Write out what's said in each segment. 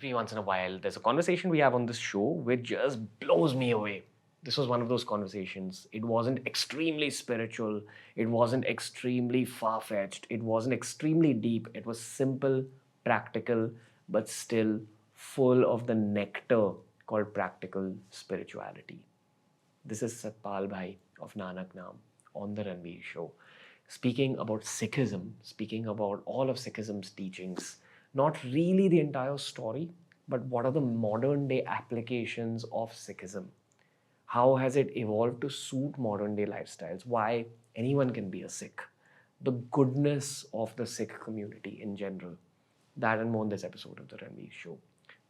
every once in a while, there's a conversation we have on this show which just blows me away. This was one of those conversations. It wasn't extremely spiritual, it wasn't extremely far fetched, it wasn't extremely deep. It was simple, practical, but still full of the nectar called practical spirituality. This is Satpal Bhai of Nanak Naam on the Ranveer show, speaking about Sikhism, speaking about all of Sikhism's teachings, not really the entire story, but what are the modern day applications of Sikhism? How has it evolved to suit modern day lifestyles? Why anyone can be a Sikh? The goodness of the Sikh community in general. That and more in this episode of the Ranveer show.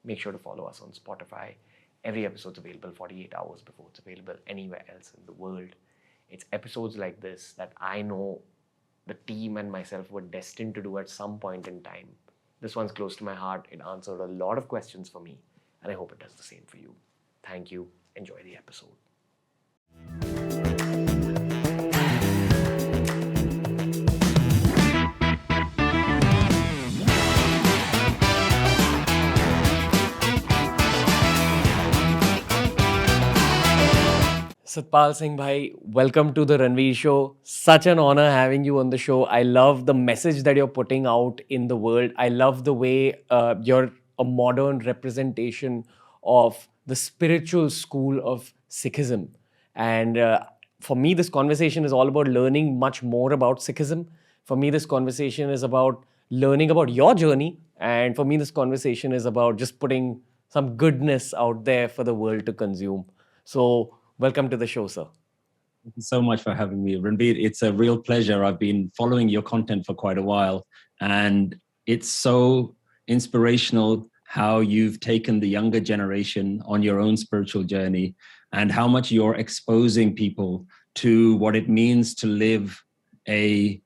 Make sure to follow us on Spotify. Every episode's available 48 hours before it's available anywhere else in the world. It's episodes like this that I know the team and myself were destined to do at some point in time. This one's close to my heart. It answered a lot of questions for me, and I hope it does the same for you. Thank you. Enjoy the episode. Satpal Singh Bhai, welcome to the Ranveer show. Such an honor having you on the show. I love the message that you're putting out in the world. I love the way you're a modern representation of the spiritual school of Sikhism. And for me, this conversation is all about learning much more about Sikhism. For me, this conversation is about learning about your journey. And for me, this conversation is about just putting some goodness out there for the world to consume. So, welcome to the show, sir. Thank you so much for having me, Ranveer. It's a real pleasure. I've been following your content for quite a while, and it's so inspirational how you've taken the younger generation on your own spiritual journey and how much you're exposing people to what it means to live a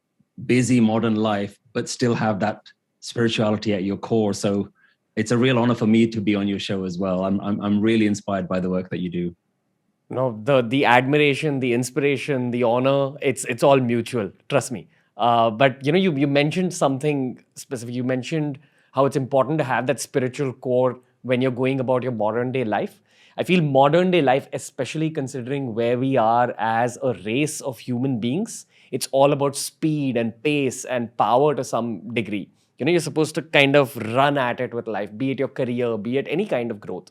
busy modern life, but still have that spirituality at your core. So it's a real honor for me to be on your show as well. I'm really inspired by the work that you do. No, the admiration, the inspiration, the honor, it's all mutual. Trust me. But you mentioned something specific. You mentioned how it's important to have that spiritual core when you're going about your modern day life. I feel modern day life, especially considering where we are as a race of human beings, it's all about speed and pace and power to some degree. You're supposed to kind of run at it with life, be it your career, be it any kind of growth.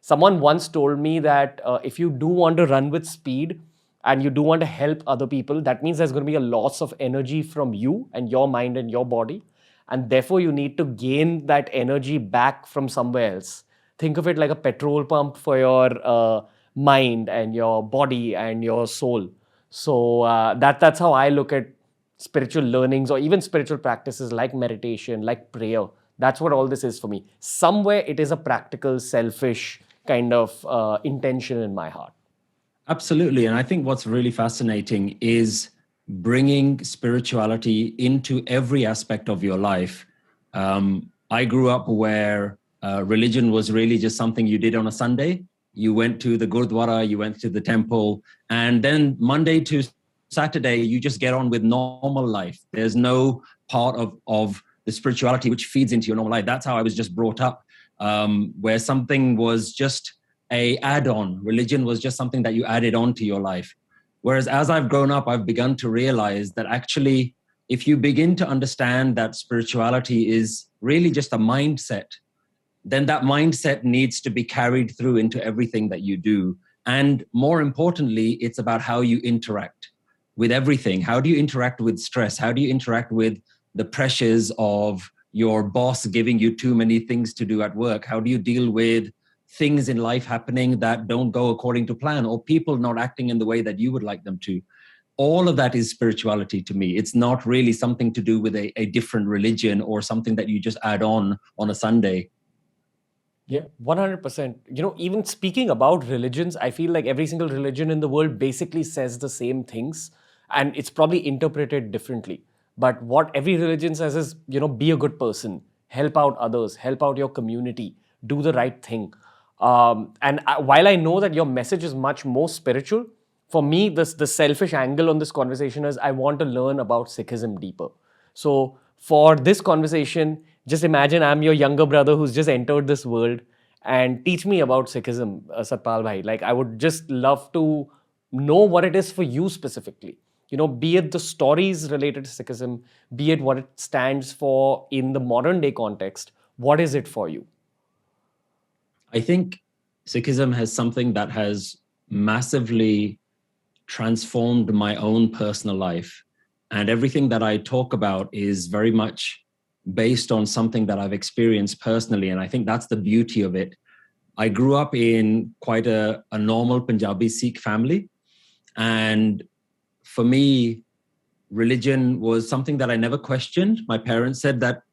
Someone once told me that if you do want to run with speed and you do want to help other people, that means there's going to be a loss of energy from you and your mind and your body. And therefore, you need to gain that energy back from somewhere else. Think of it like a petrol pump for your mind and your body and your soul. So that's how I look at spiritual learnings or even spiritual practices like meditation, like prayer. That's what all this is for me. Somewhere it is a practical, selfish kind of intention in my heart. Absolutely. And I think what's really fascinating is bringing spirituality into every aspect of your life. I grew up where religion was really just something you did on a Sunday. You went to the Gurdwara, you went to the temple, and then Monday to Saturday, you just get on with normal life. There's no part of the spirituality which feeds into your normal life. That's how I was just brought up, where something was just a add-on. Religion was just something that you added on to your life. Whereas as I've grown up, I've begun to realize that actually, if you begin to understand that spirituality is really just a mindset, then that mindset needs to be carried through into everything that you do. And more importantly, it's about how you interact with everything. How do you interact with stress? How do you interact with the pressures of your boss giving you too many things to do at work? How do you deal with things in life happening that don't go according to plan, or people not acting in the way that you would like them to? All of that is spirituality to me. It's not really something to do with a different religion or something that you just add on a Sunday. Yeah, 100%. Even speaking about religions, I feel like every single religion in the world basically says the same things, and it's probably interpreted differently. But what every religion says is, be a good person, help out others, help out your community, do the right thing. While I know that your message is much more spiritual, for me, the selfish angle on this conversation is I want to learn about Sikhism deeper. So for this conversation, Just imagine I'm your younger brother who's just entered this world, and teach me about Sikhism, Satpal bhai. Like, I would just love to know what it is for you specifically. Be it the stories related to Sikhism, be it what it stands for in the modern day context. What is it for you? I think Sikhism has something that has massively transformed my own personal life. And everything that I talk about is very much based on something that I've experienced personally. And I think that's the beauty of it. I grew up in quite a normal Punjabi Sikh family. And for me, religion was something that I never questioned. My parents said that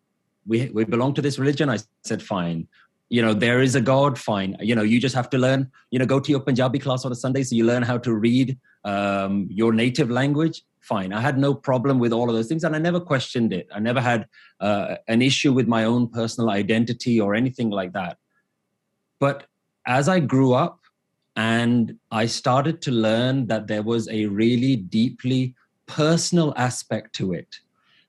we belong to this religion. I said, fine. There is a God, fine. You just have to learn, go to your Punjabi class on a Sunday so you learn how to read your native language, fine. I had no problem with all of those things, and I never questioned it. I never had an issue with my own personal identity or anything like that. But as I grew up and I started to learn that there was a really deeply personal aspect to it,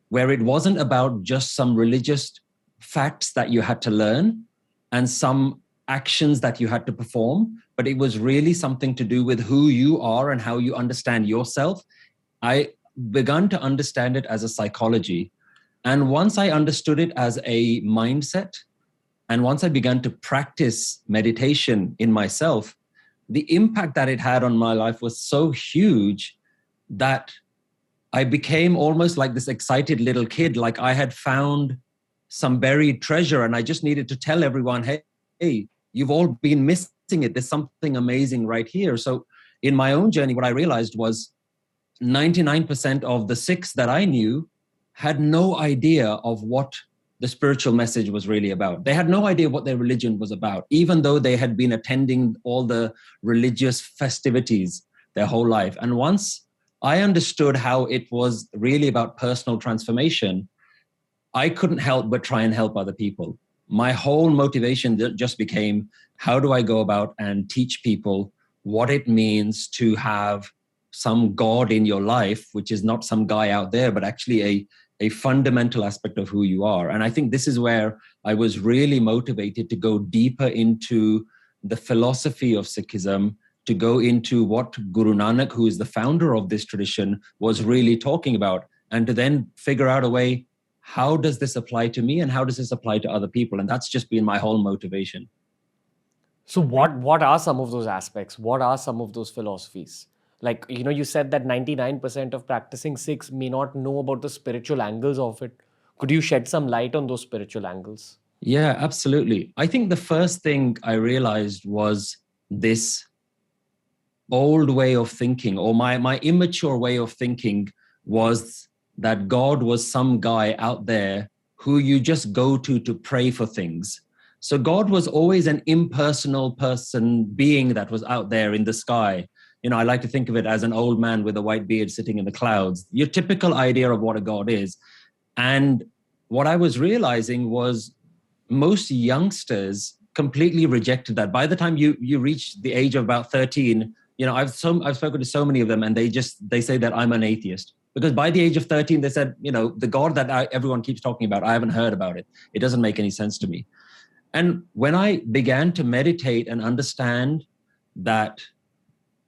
where it wasn't about just some religious facts that you had to learn and some actions that you had to perform, but it was really something to do with who you are and how you understand yourself. I began to understand it as a psychology. And once I understood it as a mindset, and once I began to practice meditation in myself, the impact that it had on my life was so huge that I became almost like this excited little kid, like I had found some buried treasure and I just needed to tell everyone, hey, you've all been missing it. There's something amazing right here. So in my own journey, what I realized was 99% of the Sikhs that I knew had no idea of what the spiritual message was really about. They had no idea what their religion was about, even though they had been attending all the religious festivities their whole life. And once I understood how it was really about personal transformation, I couldn't help but try and help other people. My whole motivation just became, how do I go about and teach people what it means to have some God in your life, which is not some guy out there, but actually a fundamental aspect of who you are. And I think this is where I was really motivated to go deeper into the philosophy of Sikhism, to go into what Guru Nanak, who is the founder of this tradition, was really talking about, and to then figure out a way, how does this apply to me and how does this apply to other people? And that's just been my whole motivation. So what are some of those aspects? What are some of those philosophies? Like, you said that 99% of practicing Sikhs may not know about the spiritual angles of it. Could you shed some light on those spiritual angles? Yeah, absolutely. I think the first thing I realized was this old way of thinking, or my immature way of thinking, was that God was some guy out there who you just go to pray for things. So God was always an impersonal being that was out there in the sky. I like to think of it as an old man with a white beard sitting in the clouds, your typical idea of what a God is. And what I was realizing was most youngsters completely rejected that. By the time you reach the age of about 13, I've spoken to so many of them, and they say that I'm an atheist. Because by the age of 13, they said, the God that everyone keeps talking about, I haven't heard about it. It doesn't make any sense to me. And when I began to meditate and understand that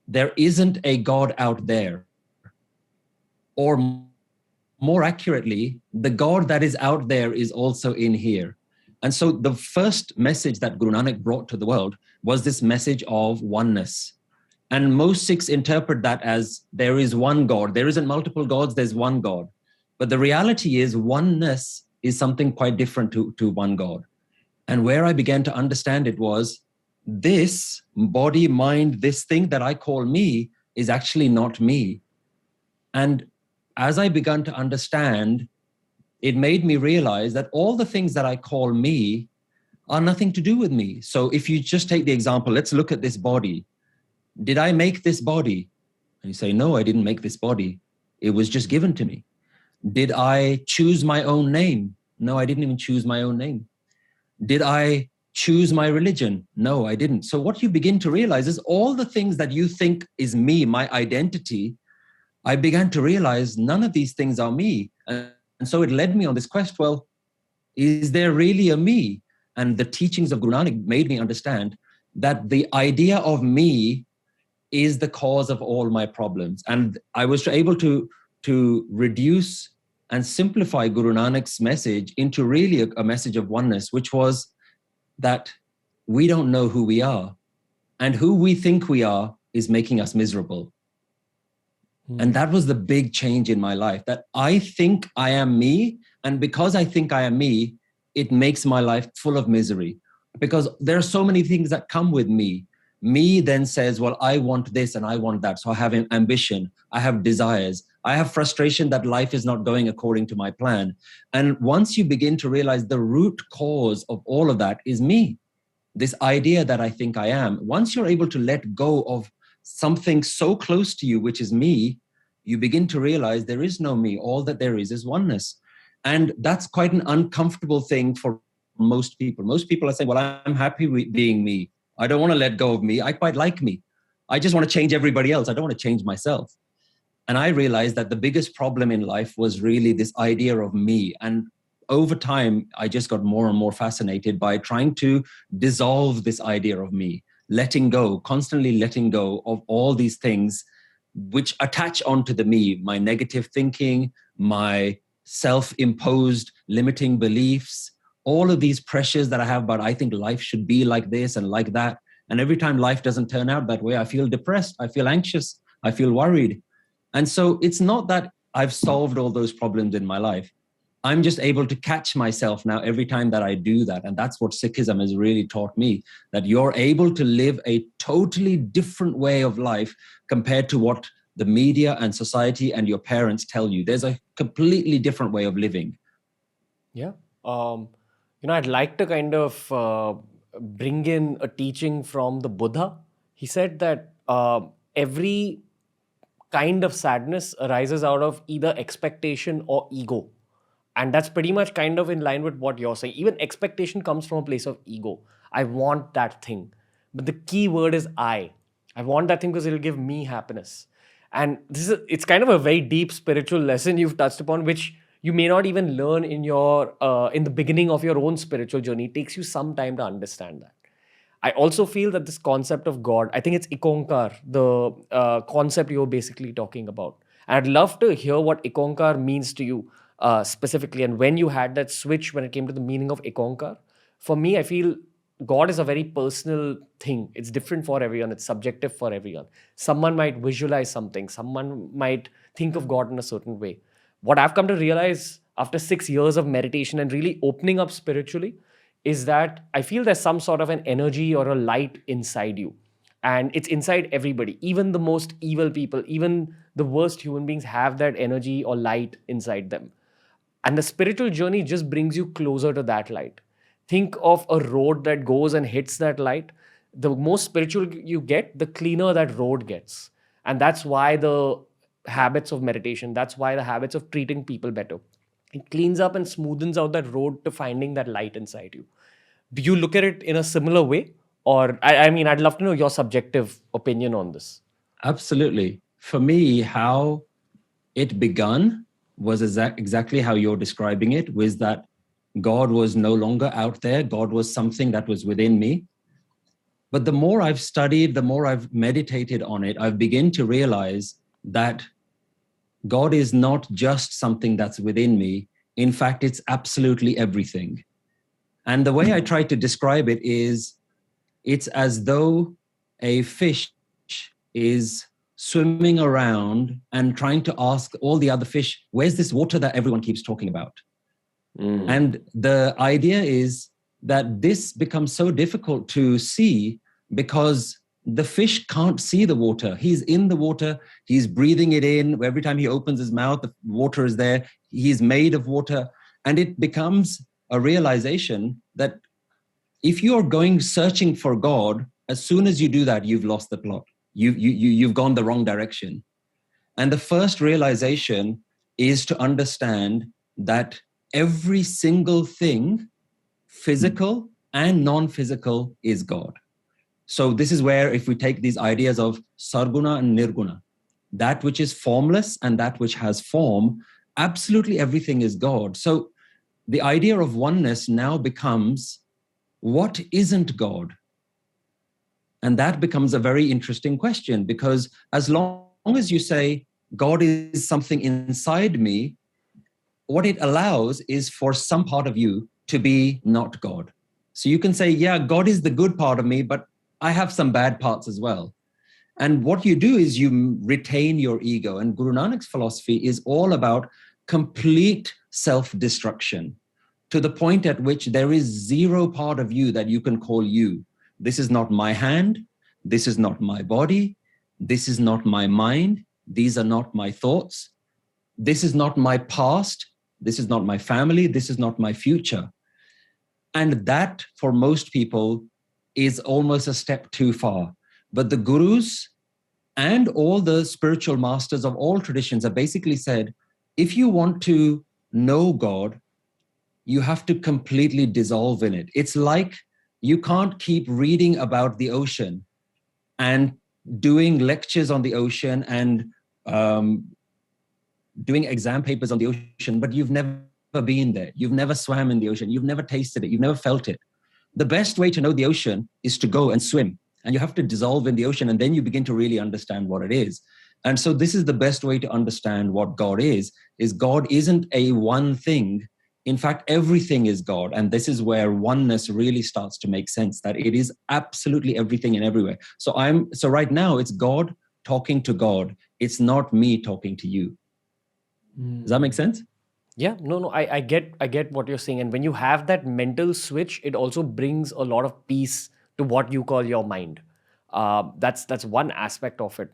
there isn't a God out there, or more accurately, the God that is out there is also in here. And so the first message that Guru Nanak brought to the world was this message of oneness. And most Sikhs interpret that as there is one God. There isn't multiple gods, there's one God. But the reality is oneness is something quite different to one God. And where I began to understand it was this body, mind, this thing that I call me is actually not me. And as I began to understand, it made me realize that all the things that I call me are nothing to do with me. So if you just take the example, let's look at this body. Did I make this body? And you say, no, I didn't make this body. It was just given to me. Did I choose my own name? No, I didn't even choose my own name. Did I choose my religion? No, I didn't. So what you begin to realize is all the things that you think is me, my identity, I began to realize none of these things are me. And so it led me on this quest. Well, Is there really a me? And the teachings of Guru Nanak made me understand that the idea of me is the cause of all my problems. And I was able to reduce and simplify Guru Nanak's message into really a message of oneness, which was that we don't know who we are, and who we think we are is making us miserable. And that was the big change in my life, that I think I am me. And because I think I am me, it makes my life full of misery, because there are so many things that come with me. Me then says, well, I want this and I want that. So I have an ambition, I have desires, I have frustration that life is not going according to my plan. And once you begin to realize the root cause of all of that is me, this idea that I think I am, once you're able to let go of something so close to you, which is me, you begin to realize there is no me. All that there is oneness. And that's quite an uncomfortable thing for most people. Most people are saying, well, I'm happy with being me. I don't want to let go of me. I quite like me. I just want to change everybody else. I don't want to change myself. And I realized that the biggest problem in life was really this idea of me. And over time, I just got more and more fascinated by trying to dissolve this idea of me, letting go, constantly letting go of all these things which attach onto the me, my negative thinking, my self-imposed limiting beliefs, all of these pressures that I have about, I think life should be like this and like that. And every time life doesn't turn out that way, I feel depressed, I feel anxious, I feel worried. And so it's not that I've solved all those problems in my life. I'm just able to catch myself now every time that I do that. And that's what Sikhism has really taught me, that you're able to live a totally different way of life compared to what the media and society and your parents tell you. There's a completely different way of living. Yeah. I'd like to kind of bring in a teaching from the Buddha. He said that every kind of sadness arises out of either expectation or ego. And that's pretty much kind of in line with what you're saying. Even expectation comes from a place of ego. I want that thing. But the key word is I. I want that thing because it'll give me happiness. And it's kind of a very deep spiritual lesson you've touched upon, which you may not even learn in the beginning of your own spiritual journey. It takes you some time to understand that. I also feel that this concept of God, I think it's Ikonkar, the concept you're basically talking about. And I'd love to hear what Ikonkar means to you specifically, and when you had that switch when it came to the meaning of Ikonkar. For me, I feel God is a very personal thing. It's different for everyone. It's subjective for everyone. Someone might visualize something. Someone might think of God in a certain way. What I've come to realize after 6 years of meditation and really opening up spiritually is that I feel there's some sort of an energy or a light inside you. And it's inside everybody. Even the most evil people, even the worst human beings have that energy or light inside them. And the spiritual journey just brings you closer to that light. Think of a road that goes and hits that light. The more spiritual you get, the cleaner that road gets. And that's why the habits of meditation, that's why the habits of treating people better. It cleans up and smoothens out that road to finding that light inside you. Do you look at it in a similar way? Or, I mean, I'd love to know your subjective opinion on this. Absolutely. For me, how it begun was exactly how you're describing it, was that God was no longer out there. God was something that was within me. But the more I've studied, the more I've meditated on it, I've begun to realize that God is not just something that's within me. In fact, it's absolutely everything. And the way I try to describe it is, it's as though a fish is swimming around and trying to ask all the other fish, where's this water that everyone keeps talking about? And the idea is that this becomes so difficult to see because the fish can't see the water. He's in the water. He's breathing it in. Every time he opens his mouth, the water is there. He's made of water. And it becomes a realization that if you're going searching for God, as soon as you do that, you've lost the plot. You've gone the wrong direction. And the first realization is to understand that every single thing, physical and non-physical, is God. So this is where, if we take these ideas of sarguna and nirguna, that which is formless and that which has form, absolutely everything is God. So the idea of oneness now becomes, what isn't God? And that becomes a very interesting question, because as long as you say God is something inside me, what it allows is for some part of you to be not God. So you can say, yeah, God is the good part of me, but I have some bad parts as well. And what you do is you retain your ego. And Guru Nanak's philosophy is all about complete self-destruction, to the point at which there is zero part of you that you can call you. This is not my hand. This is not my body. This is not my mind. These are not my thoughts. This is not my past. This is not my family. This is not my future. And that, for most people, is almost a step too far. But the gurus and all the spiritual masters of all traditions have basically said, if you want to know God, you have to completely dissolve in it. It's like you can't keep reading about the ocean and doing lectures on the ocean and doing exam papers on the ocean, but you've never been there. You've never swam in the ocean. You've never tasted it. You've never felt it. The best way to know the ocean is to go and swim, and you have to dissolve in the ocean, and then you begin to really understand what it is. And so this is the best way to understand what God is God isn't a one thing. In fact, everything is God. And this is where oneness really starts to make sense, that it is absolutely everything and everywhere. So right now it's God talking to God. It's not me talking to you. Does that make sense? Yeah, no, I get what you're saying. And when you have that mental switch, it also brings a lot of peace to what you call your mind. That's one aspect of it.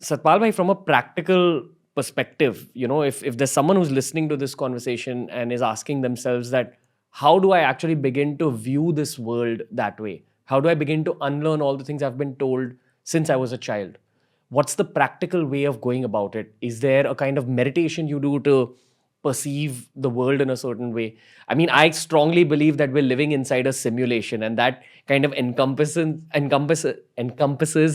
Satpal bhai, from a practical perspective, if there's someone who's listening to this conversation and is asking themselves that, how do I actually begin to view this world that way? How do I begin to unlearn all the things I've been told since I was a child? What's the practical way of going about it? Is there a kind of meditation you do to perceive the world in a certain way? I mean, I strongly believe that we're living inside a simulation, and that kind of encompasses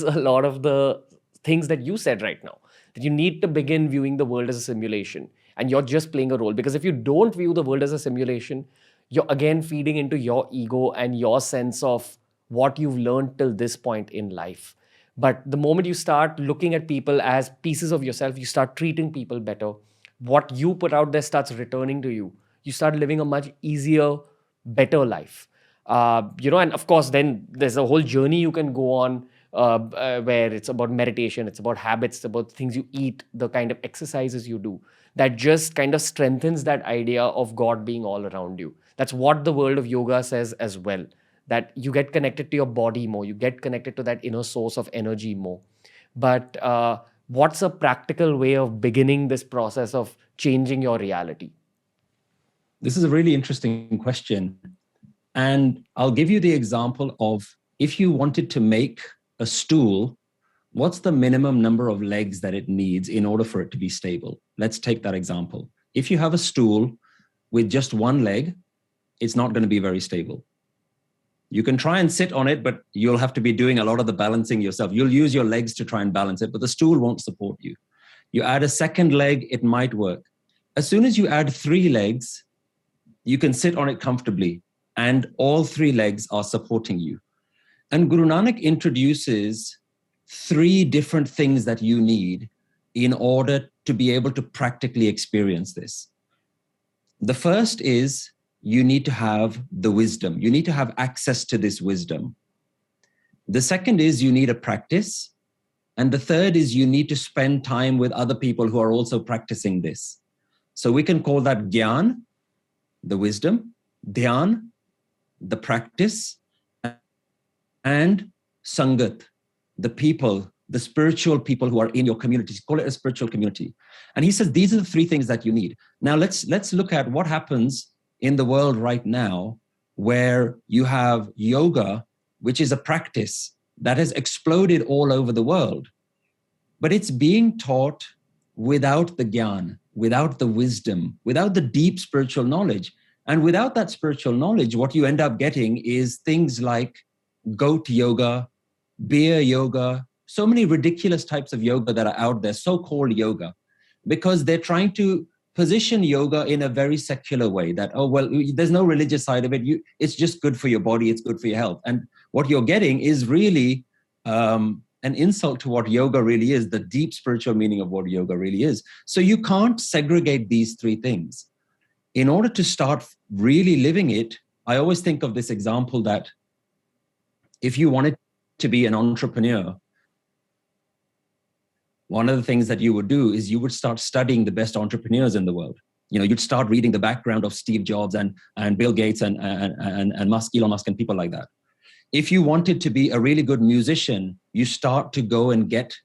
a lot of the things that you said right now, that you need to begin viewing the world as a simulation, and you're just playing a role. Because if you don't view the world as a simulation, you're again feeding into your ego and your sense of what you've learned till this point in life. But the moment you start looking at people as pieces of yourself, you start treating people better, what you put out there starts returning to you. You start living a much easier, better life. And of course, then there's a whole journey you can go on, where it's about meditation, it's about habits, it's about things you eat, the kind of exercises you do, that just kind of strengthens that idea of God being all around you. That's what the world of yoga says as well, that you get connected to your body more, you get connected to that inner source of energy more. But what's a practical way of beginning this process of changing your reality? This is a really interesting question. And I'll give you the example of, if you wanted to make a stool, what's the minimum number of legs that it needs in order for it to be stable? Let's take that example. If you have a stool with just one leg, it's not going to be very stable. You can try and sit on it, but you'll have to be doing a lot of the balancing yourself. You'll use your legs to try and balance it, but the stool won't support you. You add a second leg, it might work. As soon as you add 3 legs, you can sit on it comfortably, and all 3 legs are supporting you. And Guru Nanak introduces 3 different things that you need in order to be able to practically experience this. The first is, you need to have the wisdom. You need to have access to this wisdom. The second is, you need a practice. And the third is, you need to spend time with other people who are also practicing this. So we can call that Gyan, the wisdom, Dhyan, the practice, and Sangat, the people, the spiritual people who are in your community. Call it a spiritual community. And he says, these are the 3 things that you need. Now let's look at what happens in the world right now, where you have yoga, which is a practice that has exploded all over the world, but it's being taught without the Gyan, without the wisdom, without the deep spiritual knowledge. And without that spiritual knowledge, what you end up getting is things like goat yoga, beer yoga, so many ridiculous types of yoga that are out there, so-called yoga, because they're trying to position yoga in a very secular way that, oh, well, there's no religious side of it. It's just good for your body. It's good for your health. And what you're getting is really an insult to what yoga really is, the deep spiritual meaning of what yoga really is. So you can't segregate these three things. In order to start really living it, I always think of this example that if you wanted to be an entrepreneur, one of the things that you would do is you would start studying the best entrepreneurs in the world. You'd start reading the background of Steve Jobs and Bill Gates and Musk, Elon Musk, and people like that. If you wanted to be a really good musician, you start to go and get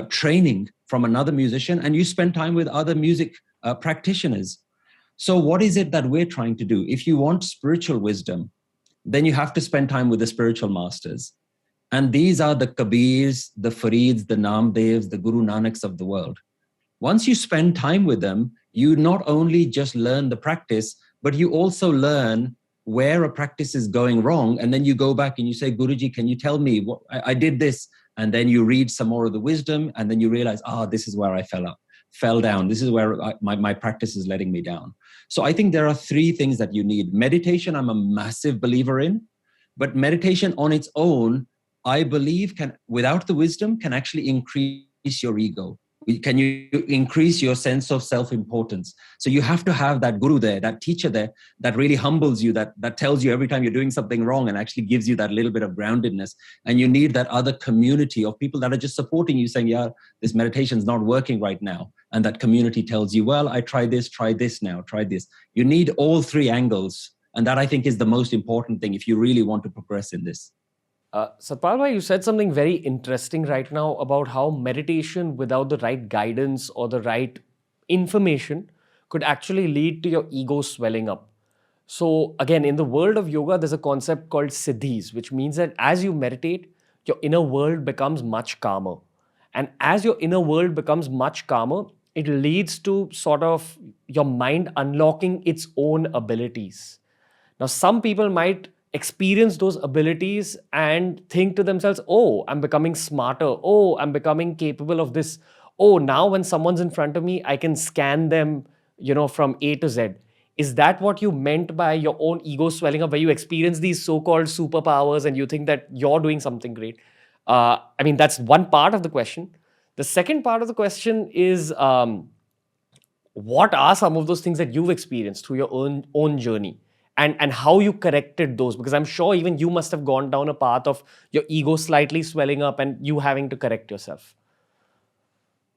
training from another musician, and you spend time with other music practitioners. So what is it that we're trying to do? If you want spiritual wisdom, then you have to spend time with the spiritual masters. And these are the Kabirs, the Farids, the Namdevs, the Guru Nanaks of the world. Once you spend time with them, you not only just learn the practice, but you also learn where a practice is going wrong. And then you go back and you say, Guruji, can you tell me what I did this? And then you read some more of the wisdom, and then you realize, this is where I fell down. This is where my practice is letting me down. So I think there are three things that you need. Meditation, I'm a massive believer in, but meditation on its own, I believe without the wisdom, can actually increase your ego. Can you increase your sense of self-importance? So you have to have that guru there, that teacher there, that really humbles you, that tells you every time you're doing something wrong and actually gives you that little bit of groundedness. And you need that other community of people that are just supporting you, saying, yeah, this meditation is not working right now. And that community tells you, well, I try this now, try this. You need all three angles. And that, I think, is the most important thing if you really want to progress in this. Satpal, you said something very interesting right now about how meditation without the right guidance or the right information could actually lead to your ego swelling up. So again, in the world of yoga, there's a concept called siddhis, which means that as you meditate, your inner world becomes much calmer. And as your inner world becomes much calmer, it leads to sort of your mind unlocking its own abilities. Now, some people might experience those abilities and think to themselves, oh, I'm becoming smarter. Oh, I'm becoming capable of this. Oh, now when someone's in front of me, I can scan them, from A to Z. Is that what you meant by your own ego swelling up, where you experience these so-called superpowers and you think that you're doing something great? That's one part of the question. The second part of the question is, what are some of those things that you've experienced through your own journey? And how you corrected those, because I'm sure even you must have gone down a path of your ego slightly swelling up and you having to correct yourself.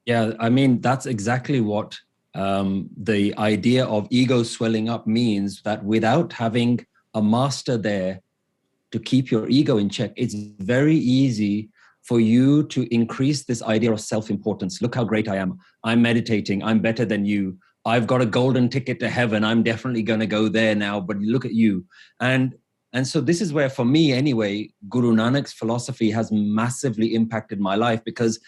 Yeah, that's exactly what the idea of ego swelling up means, that without having a master there to keep your ego in check, it's very easy for you to increase this idea of self-importance. Look how great I am. I'm meditating. I'm better than you. I've got a golden ticket to heaven. I'm definitely going to go there now, but look at you. And so this is where, for me anyway, Guru Nanak's philosophy has massively impacted my life, because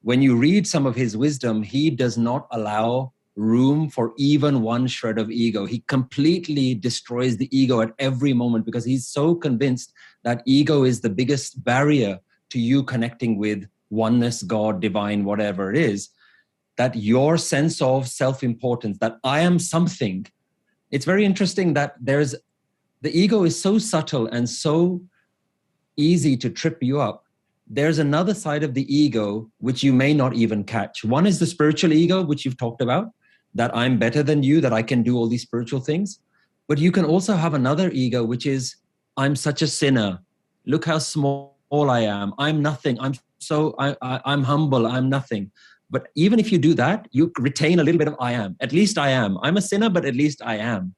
when you read some of his wisdom, he does not allow room for even one shred of ego. He completely destroys the ego at every moment, because he's so convinced that ego is the biggest barrier to you connecting with oneness, God, divine, whatever it is. That your sense of self-importance, that I am something. It's very interesting that the ego is so subtle and so easy to trip you up. There's another side of the ego which you may not even catch. One is the spiritual ego, which you've talked about, that I'm better than you, that I can do all these spiritual things. But you can also have another ego, which is, I'm such a sinner. Look how small I am. I'm nothing. I'm humble. I'm nothing. But even if you do that, you retain a little bit of I am. At least I am. I'm a sinner, but at least I am.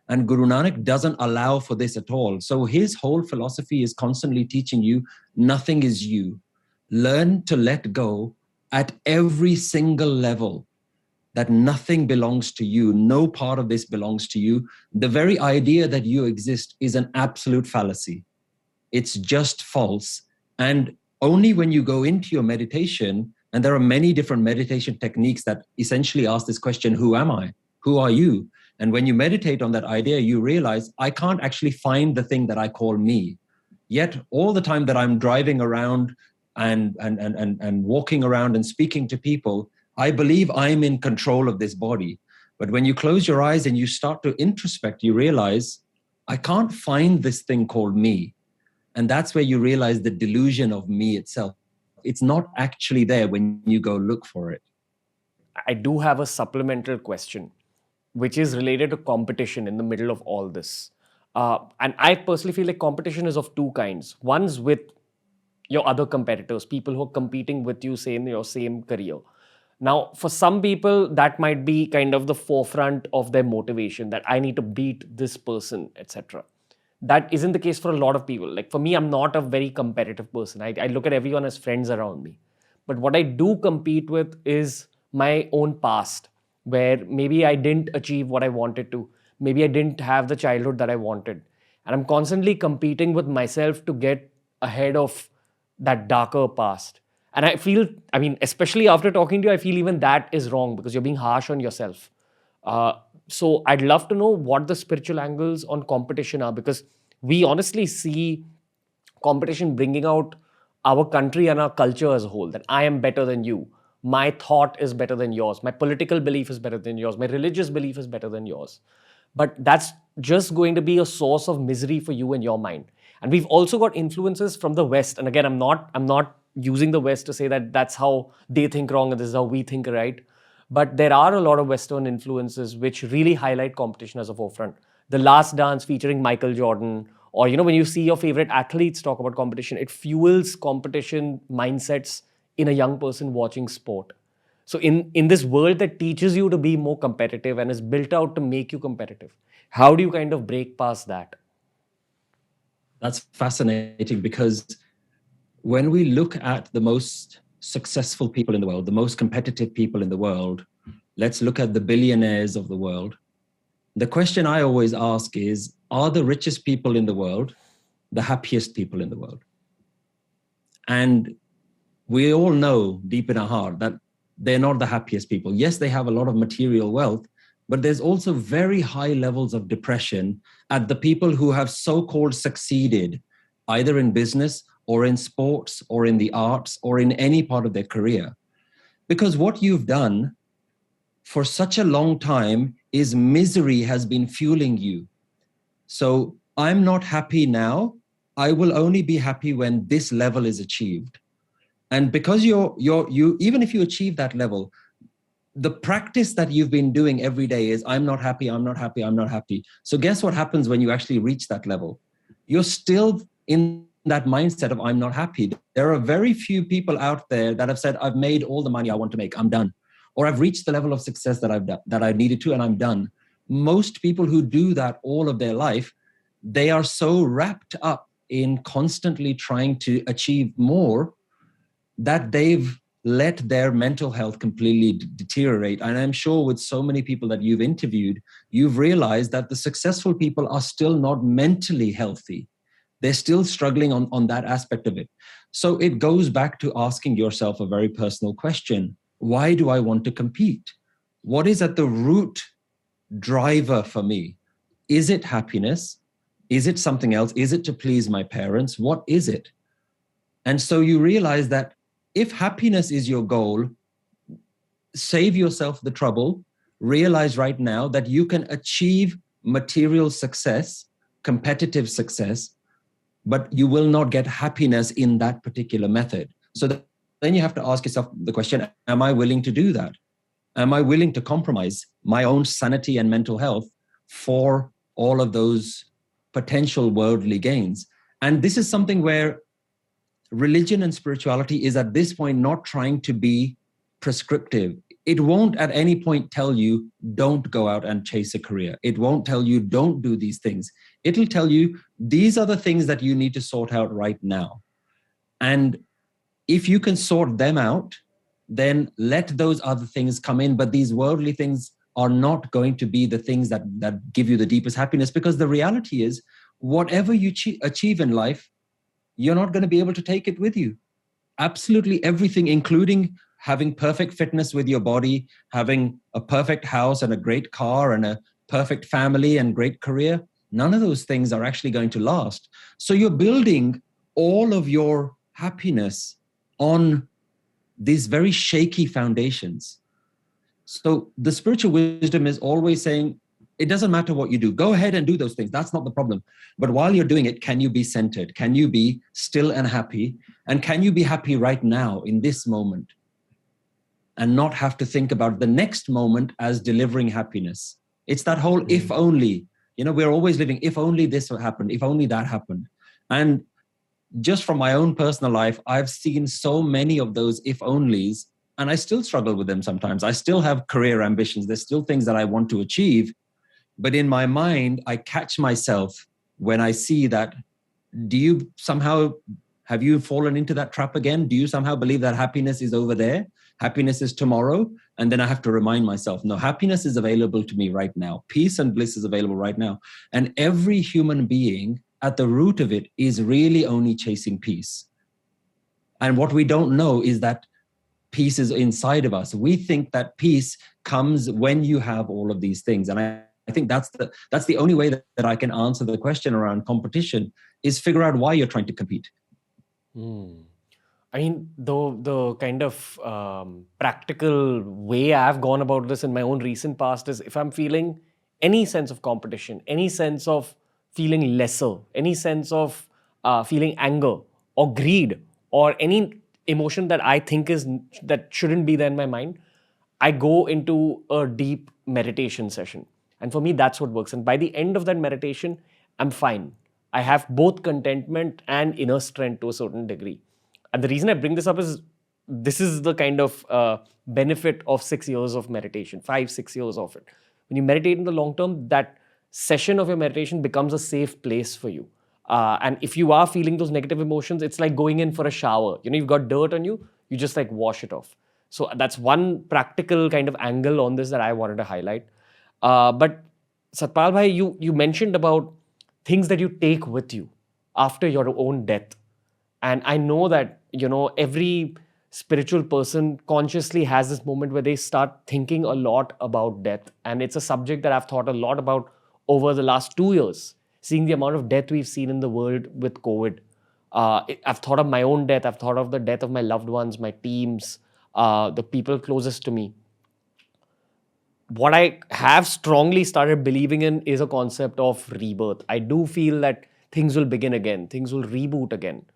And Guru Nanak doesn't allow for this at all. So his whole philosophy is constantly teaching you, nothing is you. Learn to let go at every single level, that nothing belongs to you. No part of this belongs to you. The very idea that you exist is an absolute fallacy. It's just false. And only when you go into your meditation, and there are many different meditation techniques that essentially ask this question, who am I? Who are you? And when you meditate on that idea, you realize I can't actually find the thing that I call me. Yet all the time that I'm driving around and walking around and speaking to people, I believe I'm in control of this body. But when you close your eyes and you start to introspect, you realize, I can't find this thing called me. And that's where you realize the delusion of me itself. It's not actually there when you go look for it. I do have a supplemental question, which is related to competition in the middle of all this. And I personally feel like competition is of two kinds. One's with your other competitors, people who are competing with you, say, in your same career. Now, for some people, that might be kind of the forefront of their motivation, that I need to beat this person, etc. That isn't the case for a lot of people. Like for me, I'm not a very competitive person. I look at everyone as friends around me. But what I do compete with is my own past, where maybe I didn't achieve what I wanted to. Maybe I didn't have the childhood that I wanted. And I'm constantly competing with myself to get ahead of that darker past. And I feel, I mean, especially after talking to you, I feel even that is wrong because you're being harsh on yourself. So I'd love to know what the spiritual angles on competition are, because we honestly see competition bringing out our country and our culture as a whole, that I am better than you. My thought is better than yours. My political belief is better than yours. My religious belief is better than yours. But that's just going to be a source of misery for you and your mind. And we've also got influences from the West. And again, I'm not using the West to say that that's how they think wrong and this is how we think right. But there are a lot of Western influences which really highlight competition as a forefront. The Last Dance featuring Michael Jordan, or when you see your favorite athletes talk about competition, it fuels competition mindsets in a young person watching sport. So in this world that teaches you to be more competitive and is built out to make you competitive, how do you kind of break past that? That's fascinating, because when we look at the most successful people in the world, the most competitive people in the world, let's look at the billionaires of the world. The question I always ask is, are the richest people in the world the happiest people in the world? And we all know deep in our heart that they're not the happiest people. Yes, they have a lot of material wealth, but there's also very high levels of depression at the people who have so-called succeeded, either in business or in sports or in the arts or in any part of their career. Because what you've done for such a long time is misery has been fueling you. So I'm not happy now. I will only be happy when this level is achieved. And because you even if you achieve that level, the practice that you've been doing every day is, I'm not happy, I'm not happy, I'm not happy. So guess what happens when you actually reach that level? You're still in that mindset of, I'm not happy. There are very few people out there that have said, I've made all the money I want to make, I'm done. Or I've reached the level of success that I've done, that I needed to, and I'm done. Most people who do that all of their life, they are so wrapped up in constantly trying to achieve more that they've let their mental health completely deteriorate. And I'm sure with so many people that you've interviewed, you've realized that the successful people are still not mentally healthy. They're still struggling on that aspect of it. So it goes back to asking yourself a very personal question. Why do I want to compete? What is at the root driver for me? Is it happiness? Is it something else? Is it to please my parents? What is it? And so you realize that if happiness is your goal, save yourself the trouble. Realize right now that you can achieve material success, competitive success, but you will not get happiness in that particular method. So then you have to ask yourself the question, am I willing to do that? Am I willing to compromise my own sanity and mental health for all of those potential worldly gains? And this is something where religion and spirituality is at this point not trying to be prescriptive. It won't at any point tell you, don't go out and chase a career. It won't tell you, don't do these things. It'll tell you, these are the things that you need to sort out right now. And if you can sort them out, then let those other things come in. But these worldly things are not going to be the things that give you the deepest happiness, because the reality is, whatever you achieve in life, you're not going to be able to take it with you. Absolutely everything, including having perfect fitness with your body, having a perfect house and a great car and a perfect family and great career, none of those things are actually going to last. So you're building all of your happiness on these very shaky foundations. So the spiritual wisdom is always saying, it doesn't matter what you do. Go ahead and do those things. That's not the problem. But while you're doing it, can you be centered? Can you be still and happy? And can you be happy right now in this moment and not have to think about the next moment as delivering happiness? It's that whole if only, we're always living, if only this happened, if only that happened. And just from my own personal life, I've seen so many of those if onlys, and I still struggle with them sometimes. I still have career ambitions. There's still things that I want to achieve. But in my mind, I catch myself when I see that, have you fallen into that trap again? Do you somehow believe that happiness is over there? Happiness is tomorrow? And then I have to remind myself, no, happiness is available to me right now. Peace and bliss is available right now. And every human being at the root of it is really only chasing peace. And what we don't know is that peace is inside of us. We think that peace comes when you have all of these things. And I think that's the only way that I can answer the question around competition, is figure out why you're trying to compete. I mean, the kind of practical way I've gone about this in my own recent past is, if I'm feeling any sense of competition, any sense of feeling lesser, any sense of feeling anger or greed or any emotion that I think that shouldn't be there in my mind, I go into a deep meditation session. And for me, that's what works. And by the end of that meditation, I'm fine. I have both contentment and inner strength to a certain degree. And the reason I bring this up is, this is the kind of benefit of 6 years of meditation, 5-6 years of it. When you meditate in the long term, that session of your meditation becomes a safe place for you. And if you are feeling those negative emotions, it's like going in for a shower. You've got dirt on you, you just like wash it off. So that's one practical kind of angle on this that I wanted to highlight. But Satpal bhai, you mentioned about things that you take with you after your own death. And I know that, every spiritual person consciously has this moment where they start thinking a lot about death. And it's a subject that I've thought a lot about over the last 2 years, seeing the amount of death we've seen in the world with COVID. I've thought of my own death. I've thought of the death of my loved ones, my teams, the people closest to me. What I have strongly started believing in is a concept of rebirth. I do feel that things will begin again, things will reboot again.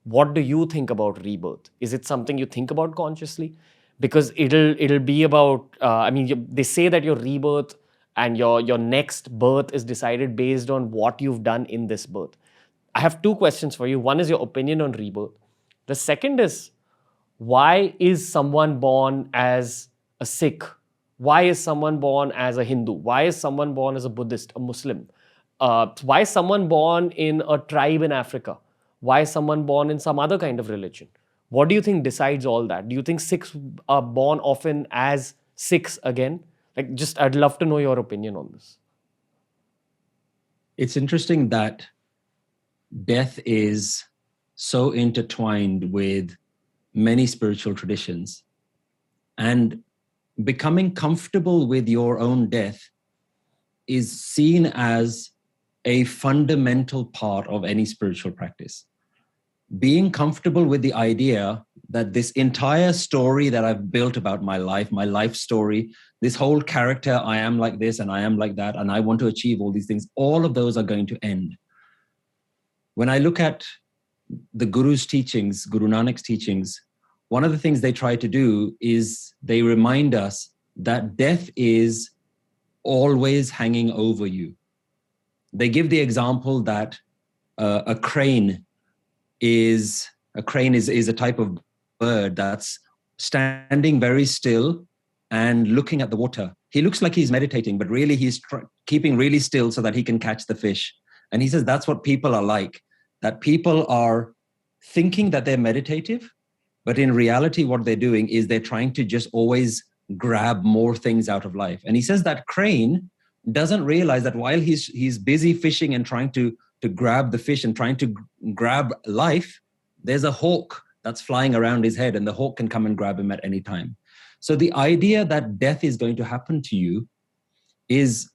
What do you think about rebirth? Is it something you think about consciously? Because it'll be about, they say that your rebirth and your next birth is decided based on what you've done in this birth. I have 2 questions for you. One is your opinion on rebirth. The second is, why is someone born as a Sikh? Why is someone born as a Hindu? Why is someone born as a Buddhist, a Muslim? Why is someone born in a tribe in Africa? Why is someone born in some other kind of religion? What do you think decides all that? Do you think Sikhs are born often as Sikhs again? I'd love to know your opinion on this. It's interesting that death is so intertwined with many spiritual traditions, and becoming comfortable with your own death is seen as a fundamental part of any spiritual practice. Being comfortable with the idea that this entire story that I've built about my life story, this whole character, I am like this and I am like that, and I want to achieve all these things, all of those are going to end. When I look at the Guru's teachings, Guru Nanak's teachings, one of the things they try to do is they remind us that death is always hanging over you. They give the example that a crane is a type of bird that's standing very still and looking at the water. He looks like he's meditating, but really he's keeping really still so that he can catch the fish. And he says that's what people are like, that people are thinking that they're meditative, but in reality, what they're doing is they're trying to just always grab more things out of life. And he says that crane doesn't realize that while he's busy fishing and trying to grab the fish and trying to grab life, there's a hawk that's flying around his head, and the hawk can come and grab him at any time. So the idea that death is going to happen to you is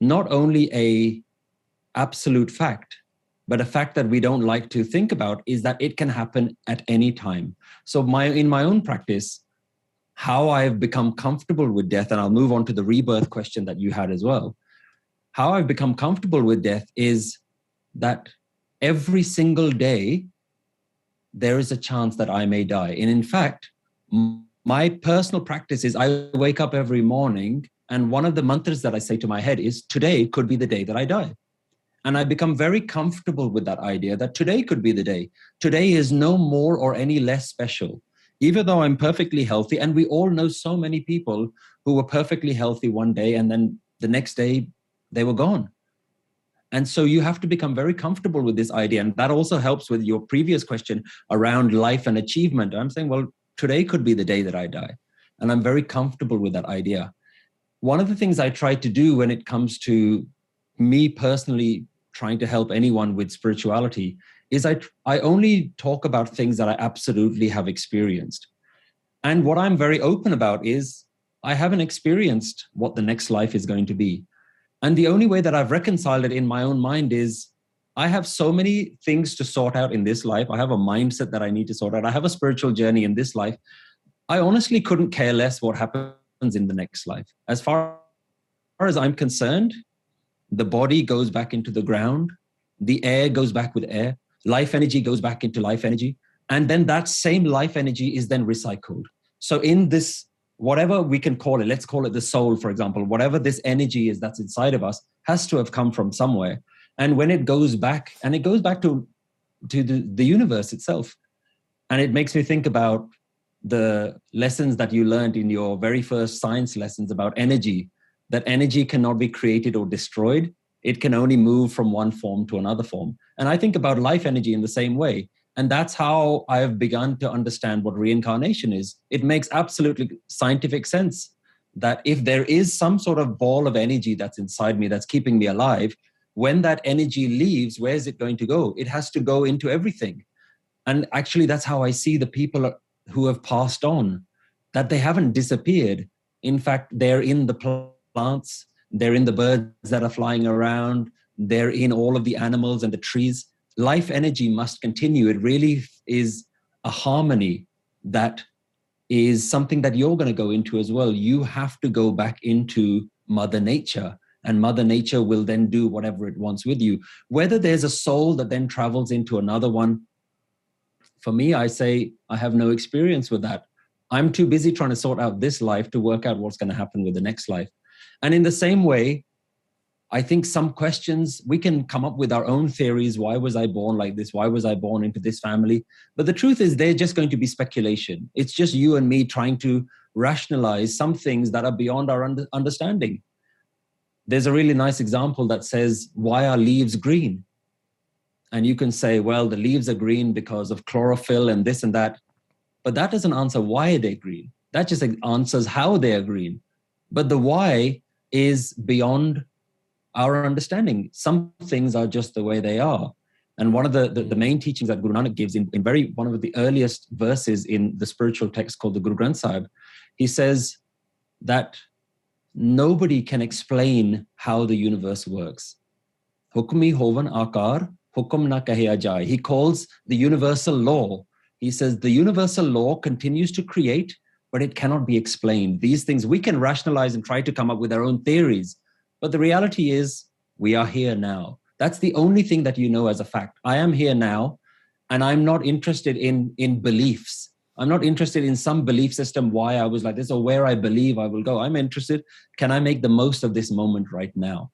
not only a absolute fact, but a fact that we don't like to think about is that it can happen at any time. So in my own practice, how I've become comfortable with death, and I'll move on to the rebirth question that you had as well. How I've become comfortable with death is that every single day, there is a chance that I may die. And in fact, my personal practice is I wake up every morning, and one of the mantras that I say to my head is, today could be the day that I die. And I become very comfortable with that idea that today could be the day. Today is no more or any less special, even though I'm perfectly healthy. And we all know so many people who were perfectly healthy one day, and then the next day they were gone. And so you have to become very comfortable with this idea. And that also helps with your previous question around life and achievement. I'm saying, well, today could be the day that I die. And I'm very comfortable with that idea. One of the things I try to do when it comes to me personally trying to help anyone with spirituality is I only talk about things that I absolutely have experienced. And what I'm very open about is I haven't experienced what the next life is going to be. And the only way that I've reconciled it in my own mind is I have so many things to sort out in this life. I have a mindset that I need to sort out. I have a spiritual journey in this life. I honestly couldn't care less what happens in the next life. As far as I'm concerned, the body goes back into the ground. The air goes back with air. Life energy goes back into life energy. And then that same life energy is then recycled. So in this, whatever we can call it, let's call it the soul, for example, whatever this energy is that's inside of us has to have come from somewhere. And when it goes back, and it goes back to the universe itself. And it makes me think about the lessons that you learned in your very first science lessons about energy, that energy cannot be created or destroyed. It can only move from one form to another form. And I think about life energy in the same way. And that's how I have begun to understand what reincarnation is. It makes absolutely scientific sense that if there is some sort of ball of energy that's inside me that's keeping me alive, when that energy leaves, where is it going to go? It has to go into everything. And actually, that's how I see the people who have passed on, that they haven't disappeared. In fact, they're in the plants, they're in the birds that are flying around, they're in all of the animals and the trees. Life energy must continue. It really is a harmony that is something that you're going to go into as well. You have to go back into Mother Nature, and Mother Nature will then do whatever it wants with you. Whether there's a soul that then travels into another one, for me, I say I have no experience with that. I'm too busy trying to sort out this life to work out what's going to happen with the next life. And in the same way, I think some questions, we can come up with our own theories. Why was I born like this? Why was I born into this family? But the truth is, they're just going to be speculation. It's just you and me trying to rationalize some things that are beyond our understanding. There's a really nice example that says, why are leaves green? And you can say, well, the leaves are green because of chlorophyll and this and that. But that doesn't answer why they're green. That just answers how they are green. But the why is beyond our understanding. Some things are just the way they are. And one of the main teachings that Guru Nanak gives in very one of the earliest verses in the spiritual text called the Guru Granth Sahib, he says that nobody can explain how the universe works. Hukmi hovan akar, hukum na kahiya jai. He calls the universal law. He says the universal law continues to create, but it cannot be explained. These things we can rationalize and try to come up with our own theories. But the reality is we are here now. That's the only thing that you know as a fact. I am here now, and I'm not interested in beliefs. I'm not interested in some belief system, why I was like this or where I believe I will go. I'm interested, can I make the most of this moment right now?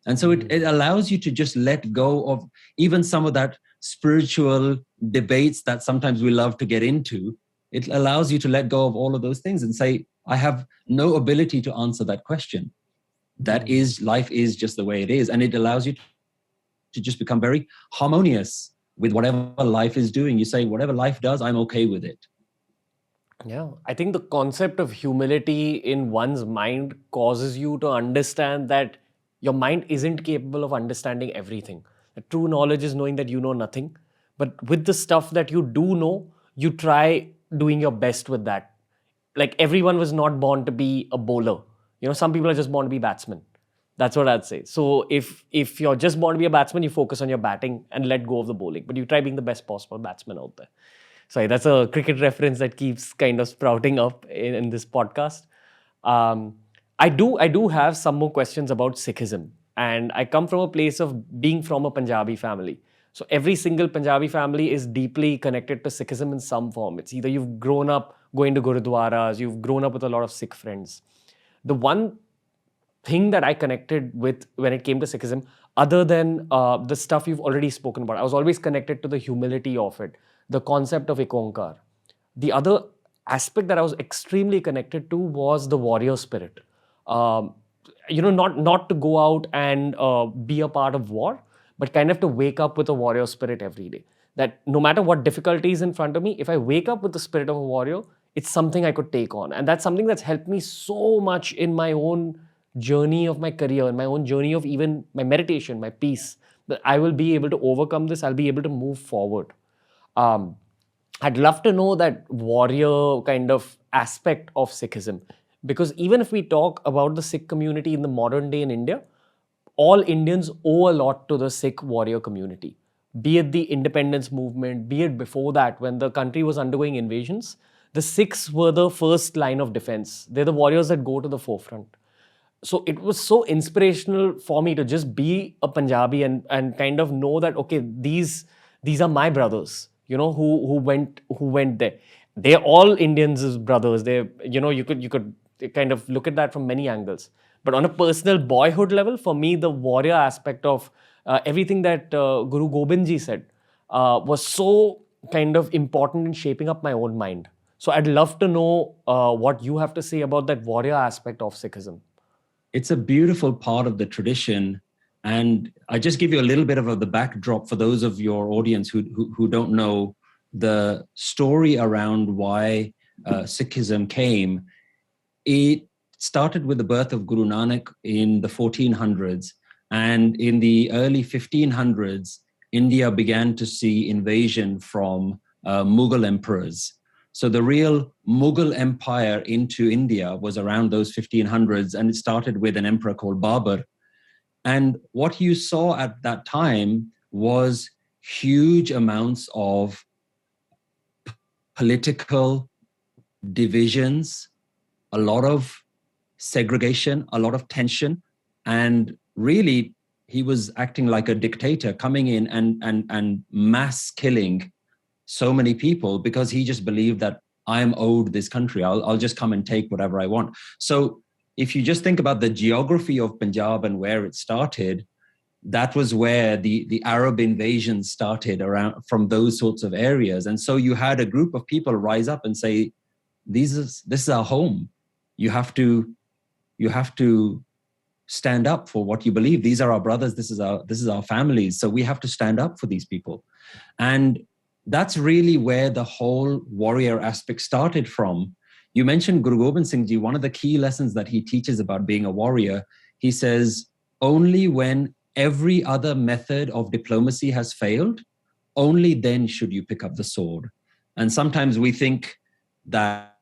And so it allows you to just let go of even some of that spiritual debates that sometimes we love to get into. It allows you to let go of all of those things and say, I have no ability to answer that question. That is, life is just the way it is. And it allows you to just become very harmonious with whatever life is doing. You say, whatever life does, I'm okay with it. Yeah, I think the concept of humility in one's mind causes you to understand that your mind isn't capable of understanding everything. The true knowledge is knowing that you know nothing. But with the stuff that you do know, you try doing your best with that. Like everyone was not born to be a bowler. Some people are just born to be batsmen. That's what I'd say. So if you're just born to be a batsman, you focus on your batting and let go of the bowling. But you try being the best possible batsman out there. Sorry, that's a cricket reference that keeps kind of sprouting up in this podcast. Um, I do have some more questions about Sikhism, and I come from a place of being from a Punjabi family. So every single Punjabi family is deeply connected to Sikhism in some form. It's either you've grown up going to gurudwaras, you've grown up with a lot of Sikh friends. The one thing that I connected with when it came to Sikhism, other than the stuff you've already spoken about, I was always connected to the humility of it, the concept of Ikonkar. The other aspect that I was extremely connected to was the warrior spirit. Um, not to go out and be a part of war, but kind of to wake up with a warrior spirit every day. That no matter what difficulty is in front of me, if I wake up with the spirit of a warrior, it's something I could take on. And that's something that's helped me so much in my own journey of my career, in my own journey of even my meditation, my peace, that I will be able to overcome this, I'll be able to move forward. Um, I'd love to know that warrior kind of aspect of Sikhism. Because even if we talk about the Sikh community in the modern day in India, all Indians owe a lot to the Sikh warrior community. Be it the independence movement, be it before that, when the country was undergoing invasions, the Sikhs were the first line of defense. They're the warriors that go to the forefront. So it was so inspirational for me to just be a Punjabi and kind of know that, okay, these are my brothers, who went there. They're all Indians as brothers. You could kind of look at that from many angles. But on a personal boyhood level, for me, the warrior aspect of everything that Guru Gobind Ji said was so kind of important in shaping up my own mind. So I'd love to know what you have to say about that warrior aspect of Sikhism. It's a beautiful part of the tradition. And I just give you a little bit of the backdrop for those of your audience who don't know the story around why Sikhism came. It started with the birth of Guru Nanak in the 1400s. And in the early 1500s, India began to see invasion from Mughal emperors. So the real Mughal empire into India was around those 1500s, and it started with an emperor called Babur. And what you saw at that time was huge amounts of political divisions, a lot of segregation, a lot of tension. And really, he was acting like a dictator, coming in and mass killing so many people because he just believed that I'm owed this country. I'll just come and take whatever I want. So if you just think about the geography of Punjab and where it started, that was where the Arab invasion started around from those sorts of areas. And so you had a group of people rise up and say, this is our home. You have to stand up for what you believe. These are our brothers. This is our families. So we have to stand up for these people. And that's really where the whole warrior aspect started from. You mentioned Guru Gobind Singh Ji. One of the key lessons that he teaches about being a warrior, he says, only when every other method of diplomacy has failed, only then should you pick up the sword. And sometimes we think that,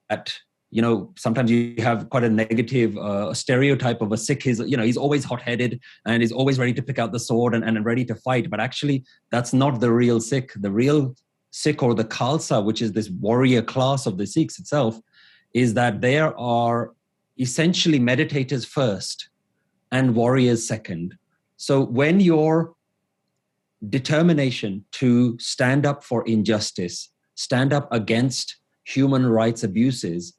sometimes you have quite a negative stereotype of a Sikh. He's always hot-headed and is always ready to pick out the sword and ready to fight. But actually, that's not the real Sikh. The real Sikh, or the Khalsa, which is this warrior class of the Sikhs itself, is that there are essentially meditators first and warriors second. So when your determination to stand up for injustice, stand up against human rights abuses,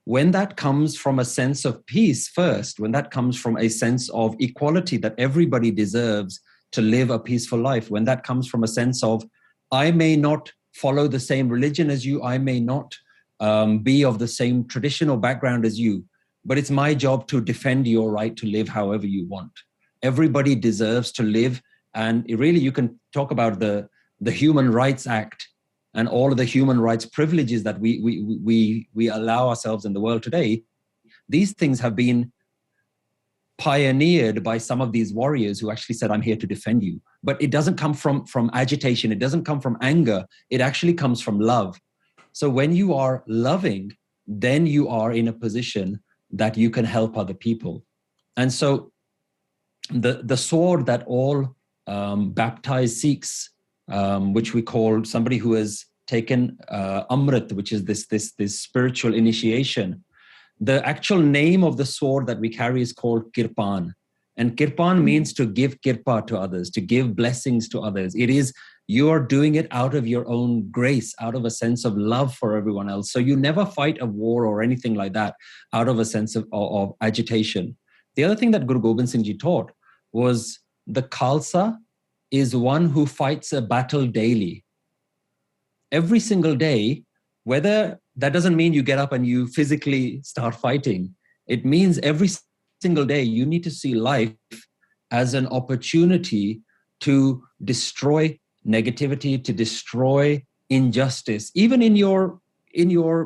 when that comes from a sense of peace first, when that comes from a sense of equality that everybody deserves to live a peaceful life, when that comes from a sense of, I may not follow the same religion as you, I may not be of the same traditional background as you, but it's my job to defend your right to live however you want. Everybody deserves to live. And really, you can talk about the Human Rights Act and all of the human rights privileges that we allow ourselves in the world today. These things have been pioneered by some of these warriors who actually said, I'm here to defend you. But it doesn't come from agitation. It doesn't come from anger. It actually comes from love. So when you are loving, then you are in a position that you can help other people. And so the sword that all baptized Sikhs, which we call somebody who has taken Amrit, which is this spiritual initiation. The actual name of the sword that we carry is called Kirpan. And Kirpan means to give kirpa to others, to give blessings to others. It is, you are doing it out of your own grace, out of a sense of love for everyone else. So you never fight a war or anything like that out of a sense of agitation. The other thing that Guru Gobind Singh Ji taught was the Khalsa is one who fights a battle daily. Every single day, whether that doesn't mean you get up and you physically start fighting. It means every single day you need to see life as an opportunity to destroy negativity, to destroy injustice, even in your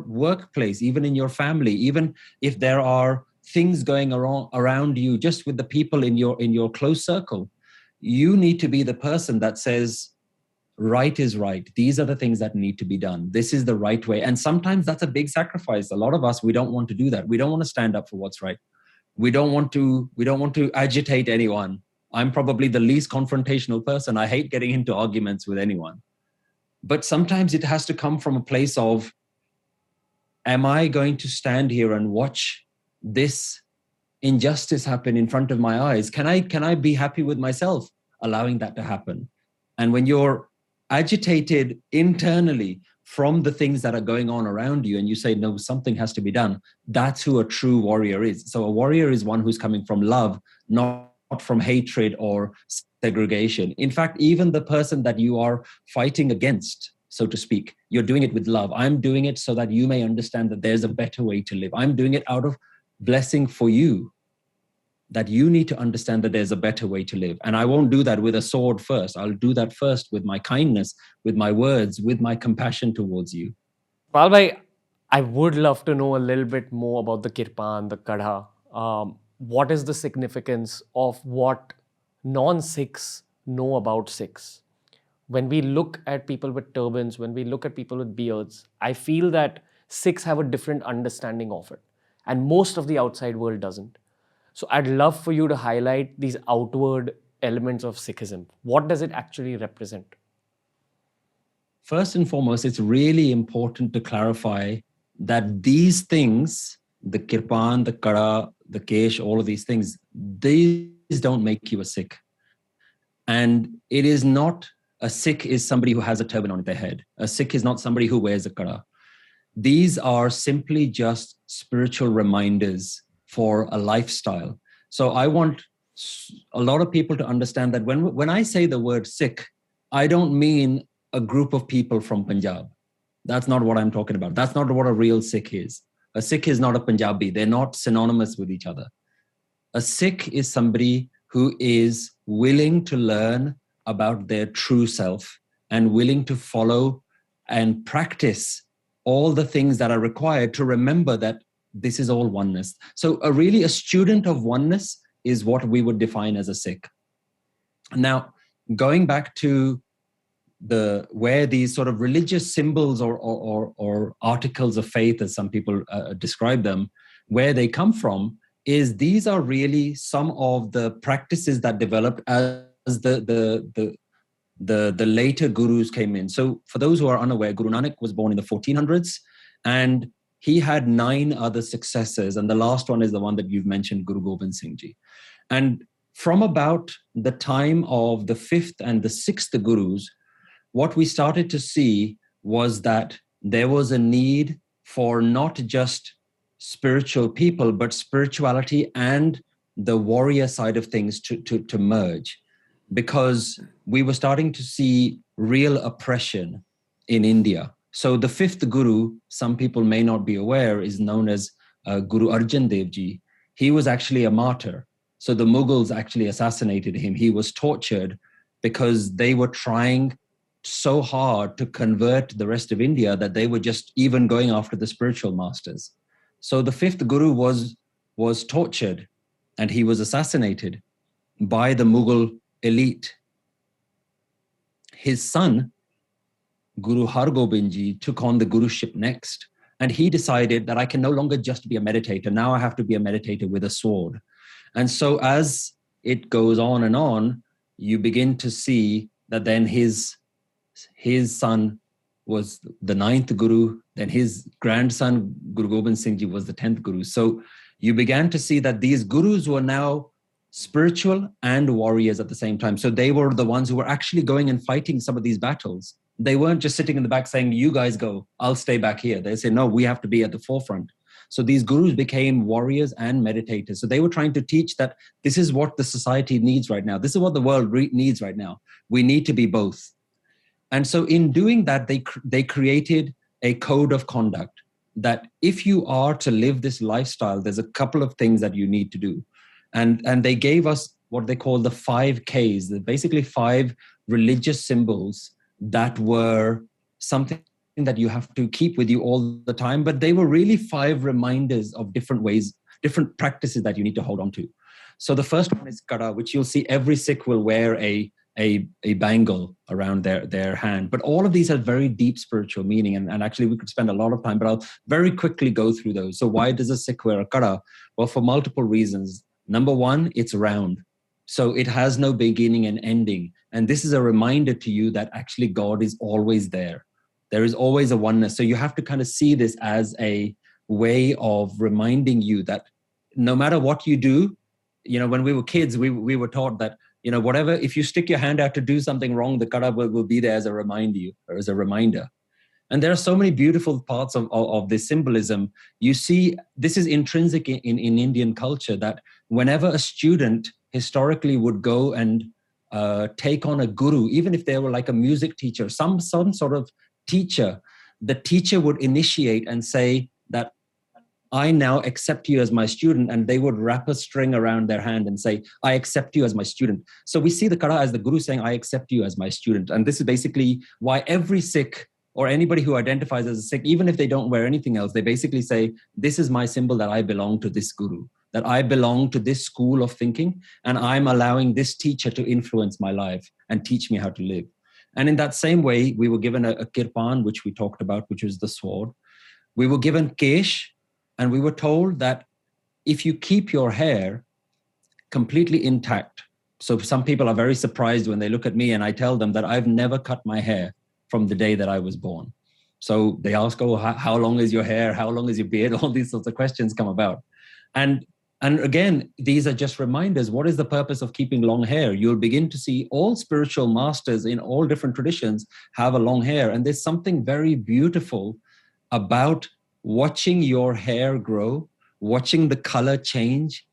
workplace, even in your family, even if there are things going around you, just with the people in your close circle. You need to be the person that says, right is right. These are the things that need to be done. This is the right way. And sometimes that's a big sacrifice. A lot of us, we don't want to do that. We don't want to stand up for what's right. We don't want to agitate anyone. I'm probably the least confrontational person. I hate getting into arguments with anyone. But sometimes it has to come from a place of, am I going to stand here and watch this injustice happen in front of my eyes? Can I be happy with myself allowing that to happen? And when you're agitated internally from the things that are going on around you and you say, no, something has to be done, that's who a true warrior is. So a warrior is one who's coming from love, not from hatred or segregation. In fact, even the person that you are fighting against, so to speak, you're doing it with love. I'm doing it so that you may understand that there's a better way to live. I'm doing it out of blessing for you, that you need to understand that there's a better way to live. And I won't do that with a sword first. I'll do that first with my kindness, with my words, with my compassion towards you. Pal bhai, I would love to know a little bit more about the kirpan, the kadha. What is the significance of what non-Sikhs know about Sikhs? When we look at people with turbans, when we look at people with beards, I feel that Sikhs have a different understanding of it. And most of the outside world doesn't. So I'd love for you to highlight these outward elements of Sikhism. What does it actually represent? First and foremost, it's really important to clarify that these things, the kirpan, the kada, the kesh, all of these things, these don't make you a Sikh. And it is not, a Sikh is somebody who has a turban on their head. A Sikh is not somebody who wears a kada. These are simply just spiritual reminders for a lifestyle. So I want a lot of people to understand that when I say the word Sikh, I don't mean a group of people from Punjab. That's not what I'm talking about. That's not what a real Sikh is. A Sikh is not a Punjabi. They're not synonymous with each other. A Sikh is somebody who is willing to learn about their true self and willing to follow and practice all the things that are required to remember that this is all oneness. So a student of oneness is what we would define as a Sikh. Now, going back to where these sort of religious symbols or articles of faith, as some people describe them, where they come from, is these are really some of the practices that developed as the later gurus came in. So for those who are unaware, Guru Nanak was born in the 1400s, and he had 9 other successors, and the last one is the one that you've mentioned, Guru Gobind Singh Ji. And from about the time of the 5th and the 6th gurus, what we started to see was that there was a need for not just spiritual people, but spirituality and the warrior side of things to merge, because we were starting to see real oppression in India. So the 5th guru, some people may not be aware, is known as Guru Arjan Dev Ji. He was actually a martyr. So the Mughals actually assassinated him. He was tortured because they were trying so hard to convert the rest of India that they were just even going after the spiritual masters. So the 5th guru was tortured and he was assassinated by the Mughal elite. His son, Guru Har Gobind Ji, took on the guruship next, and he decided that I can no longer just be a meditator. Now I have to be a meditator with a sword. And so as it goes on, you begin to see that then his son was the 9th Guru. Then his grandson, Guru Gobind Singh Ji, was the 10th Guru. So you began to see that these Gurus were now spiritual and warriors at the same time. So they were the ones who were actually going and fighting some of these battles. They weren't just sitting in the back saying, you guys go, I'll stay back here. They say, no, we have to be at the forefront. So these gurus became warriors and meditators. So they were trying to teach that this is what the society needs right now. This is what the world needs right now. We need to be both. And so in doing that, they created a code of conduct that if you are to live this lifestyle, there's a couple of things that you need to do. And they gave us what they call the 5 Ks, basically 5 religious symbols that were something that you have to keep with you all the time. But they were really 5 reminders of different ways, different practices that you need to hold on to. So the first one is kada, which you'll see every Sikh will wear a bangle around their hand. But all of these have very deep spiritual meaning. And actually, we could spend a lot of time, but I'll very quickly go through those. So why does a Sikh wear a kada? Well, for multiple reasons. Number one, it's round. So it has no beginning and ending. And this is a reminder to you that actually God is always there. There is always a oneness. So you have to kind of see this as a way of reminding you that no matter what you do, when we were kids, we were taught that, whatever, if you stick your hand out to do something wrong, the kada will be there as a reminder. And there are so many beautiful parts of this symbolism. You see, this is intrinsic in Indian culture, that whenever a student historically would go and take on a guru, even if they were like a music teacher, some sort of teacher, the teacher would initiate and say that I now accept you as my student, and they would wrap a string around their hand and say, I accept you as my student. So we see the kada as the guru saying, I accept you as my student. And this is basically why every Sikh or anybody who identifies as a Sikh, even if they don't wear anything else, they basically say, this is my symbol that I belong to this guru, that I belong to this school of thinking, and I'm allowing this teacher to influence my life and teach me how to live. And in that same way, we were given a kirpan, which we talked about, which is the sword. We were given kesh, and we were told that if you keep your hair completely intact, so some people are very surprised when they look at me and I tell them that I've never cut my hair from the day that I was born. So they ask, oh, how long is your hair? How long is your beard? All these sorts of questions come about. And again, these are just reminders. What is the purpose of keeping long hair? You'll begin to see all spiritual masters in all different traditions have a long hair. And there's something very beautiful about watching your hair grow, watching the color change.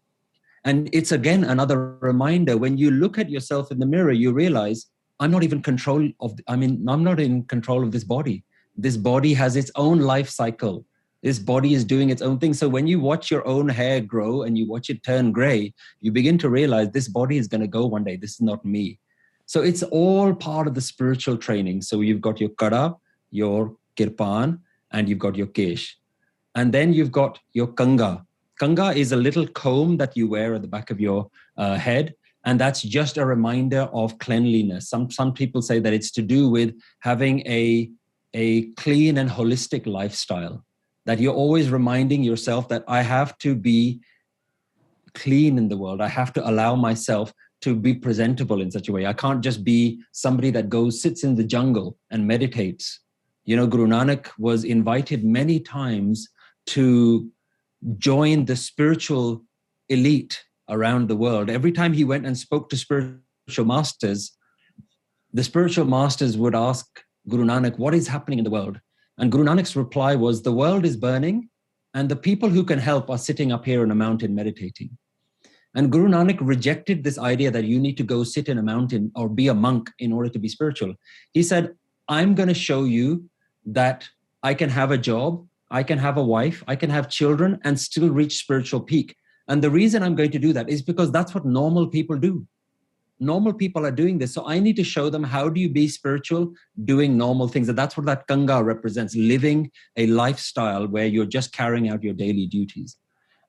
And it's again another reminder, when you look at yourself in the mirror, you realize I'm not in control of this body. This body has its own life cycle. This body is doing its own thing. So when you watch your own hair grow and you watch it turn gray, you begin to realize this body is going to go one day. This is not me. So it's all part of the spiritual training. So you've got your kada, your kirpan, and you've got your kesh. And then you've got your kanga. Kanga is a little comb that you wear at the back of your head. And that's just a reminder of cleanliness. Some people say that it's to do with having a clean and holistic lifestyle, that you're always reminding yourself that I have to be clean in the world. I have to allow myself to be presentable in such a way. I can't just be somebody that sits in the jungle and meditates. Guru Nanak was invited many times to join the spiritual elite around the world. Every time he went and spoke to spiritual masters, the spiritual masters would ask Guru Nanak, what is happening in the world? And Guru Nanak's reply was, the world is burning and the people who can help are sitting up here on a mountain meditating. And Guru Nanak rejected this idea that you need to go sit in a mountain or be a monk in order to be spiritual. He said, I'm going to show you that I can have a job, I can have a wife, I can have children and still reach spiritual peak. And the reason I'm going to do that is because that's what normal people do. Normal people are doing this. So I need to show them, how do you be spiritual doing normal things? And that's what that kanga represents, living a lifestyle where you're just carrying out your daily duties.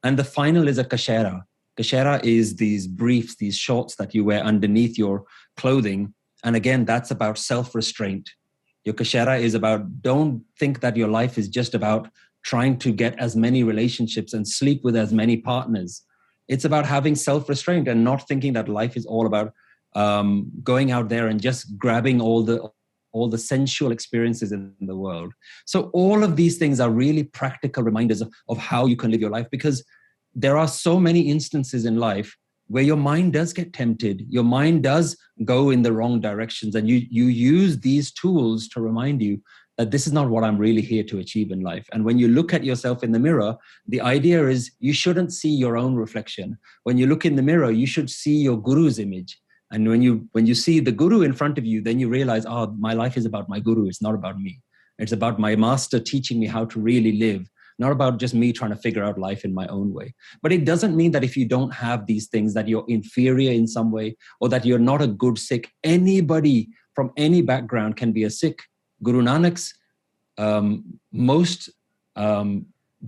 And the final is a kashera. Kashera is these briefs, these shorts that you wear underneath your clothing. And again, that's about self-restraint. Your kashera is about, don't think that your life is just about trying to get as many relationships and sleep with as many partners. It's about having self-restraint and not thinking that life is all about going out there and just grabbing all all the sensual experiences in the world. So all of these things are really practical reminders of how you can live your life, because there are so many instances in life where your mind does get tempted, your mind does go in the wrong directions, and you use these tools to remind you that this is not what I'm really here to achieve in life. And when you look at yourself in the mirror, the idea is you shouldn't see your own reflection. When you look in the mirror, you should see your guru's image. And when you see the guru in front of you, then you realize, oh, my life is about my guru. It's not about me. It's about my master teaching me how to really live, not about just me trying to figure out life in my own way. But it doesn't mean that if you don't have these things, that you're inferior in some way, or that you're not a good Sikh. Anybody from any background can be a Sikh. Guru Nanak's most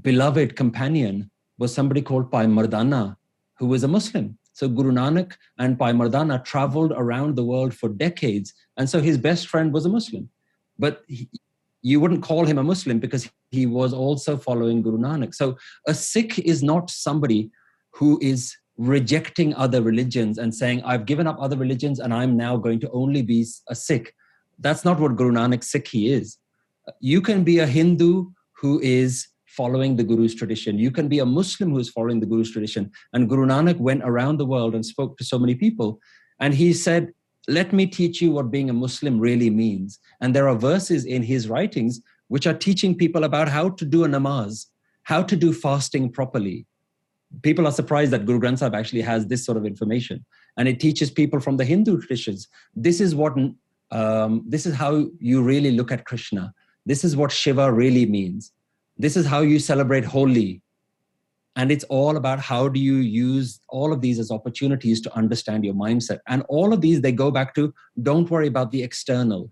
beloved companion was somebody called Pai Mardana, who was a Muslim. So Guru Nanak and Pai Mardana traveled around the world for decades. And so his best friend was a Muslim. But you wouldn't call him a Muslim because he was also following Guru Nanak. So a Sikh is not somebody who is rejecting other religions and saying, I've given up other religions and I'm now going to only be a Sikh. That's not what Guru Nanak Sikhi is. You can be a Hindu who is following the Guru's tradition. You can be a Muslim who is following the Guru's tradition. And Guru Nanak went around the world and spoke to so many people. And he said, let me teach you what being a Muslim really means. And there are verses in his writings which are teaching people about how to do a namaz, how to do fasting properly. People are surprised that Guru Granth Sahib actually has this sort of information. And it teaches people from the Hindu traditions. This is how you really look at Krishna. This is what Shiva really means. This is how you celebrate Holi. And it's all about how do you use all of these as opportunities to understand your mindset. And all of these, they go back to, don't worry about the external.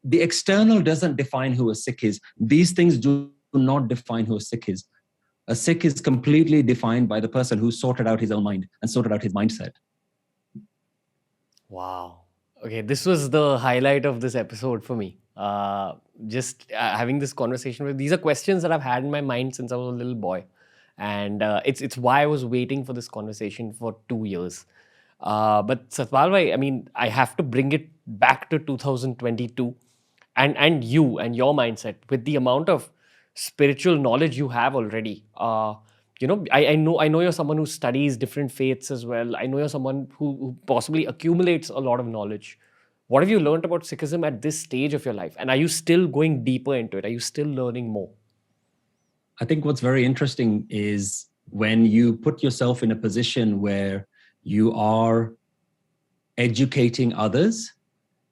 The external doesn't define who a Sikh is. These things do not define who a Sikh is. A Sikh is completely defined by the person who sorted out his own mind and sorted out his mindset. Wow. Okay, this was the highlight of this episode for me. Just having this conversation with, these are questions that I've had in my mind since I was a little boy. And it's why I was waiting for this conversation for 2 years. But Satpal bhai, I mean, I have to bring it back to 2022 and you and your mindset with the amount of spiritual knowledge you have already. I know you're someone who studies different faiths as well. I know you're someone who possibly accumulates a lot of knowledge. What have you learned about Sikhism at this stage of your life? And are you still going deeper into it? Are you still learning more? I think what's very interesting is when you put yourself in a position where you are educating others,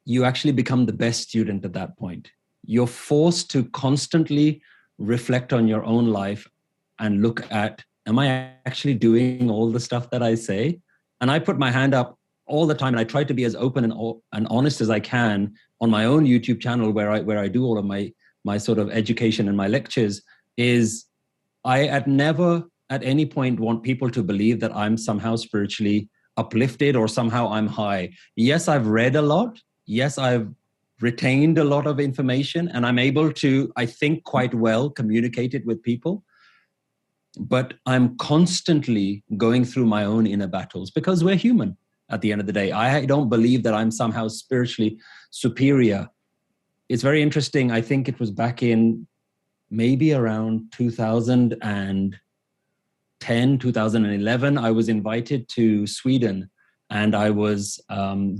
you actually become the best student at that point. You're forced to constantly reflect on your own life and look at, am I actually doing all the stuff that I say? And I put my hand up all the time, and I try to be as open and honest as I can on my own YouTube channel where I do all of my sort of education and my lectures. Is I never at any point want people to believe that I'm somehow spiritually uplifted or somehow I'm high. Yes, I've read a lot. Yes, I've retained a lot of information, and I'm able to, I think, quite well communicate it with people. But I'm constantly going through my own inner battles because we're human at the end of the day. I don't believe that I'm somehow spiritually superior. It's very interesting. I think it was back in maybe around 2010, 2011, I was invited to Sweden and I was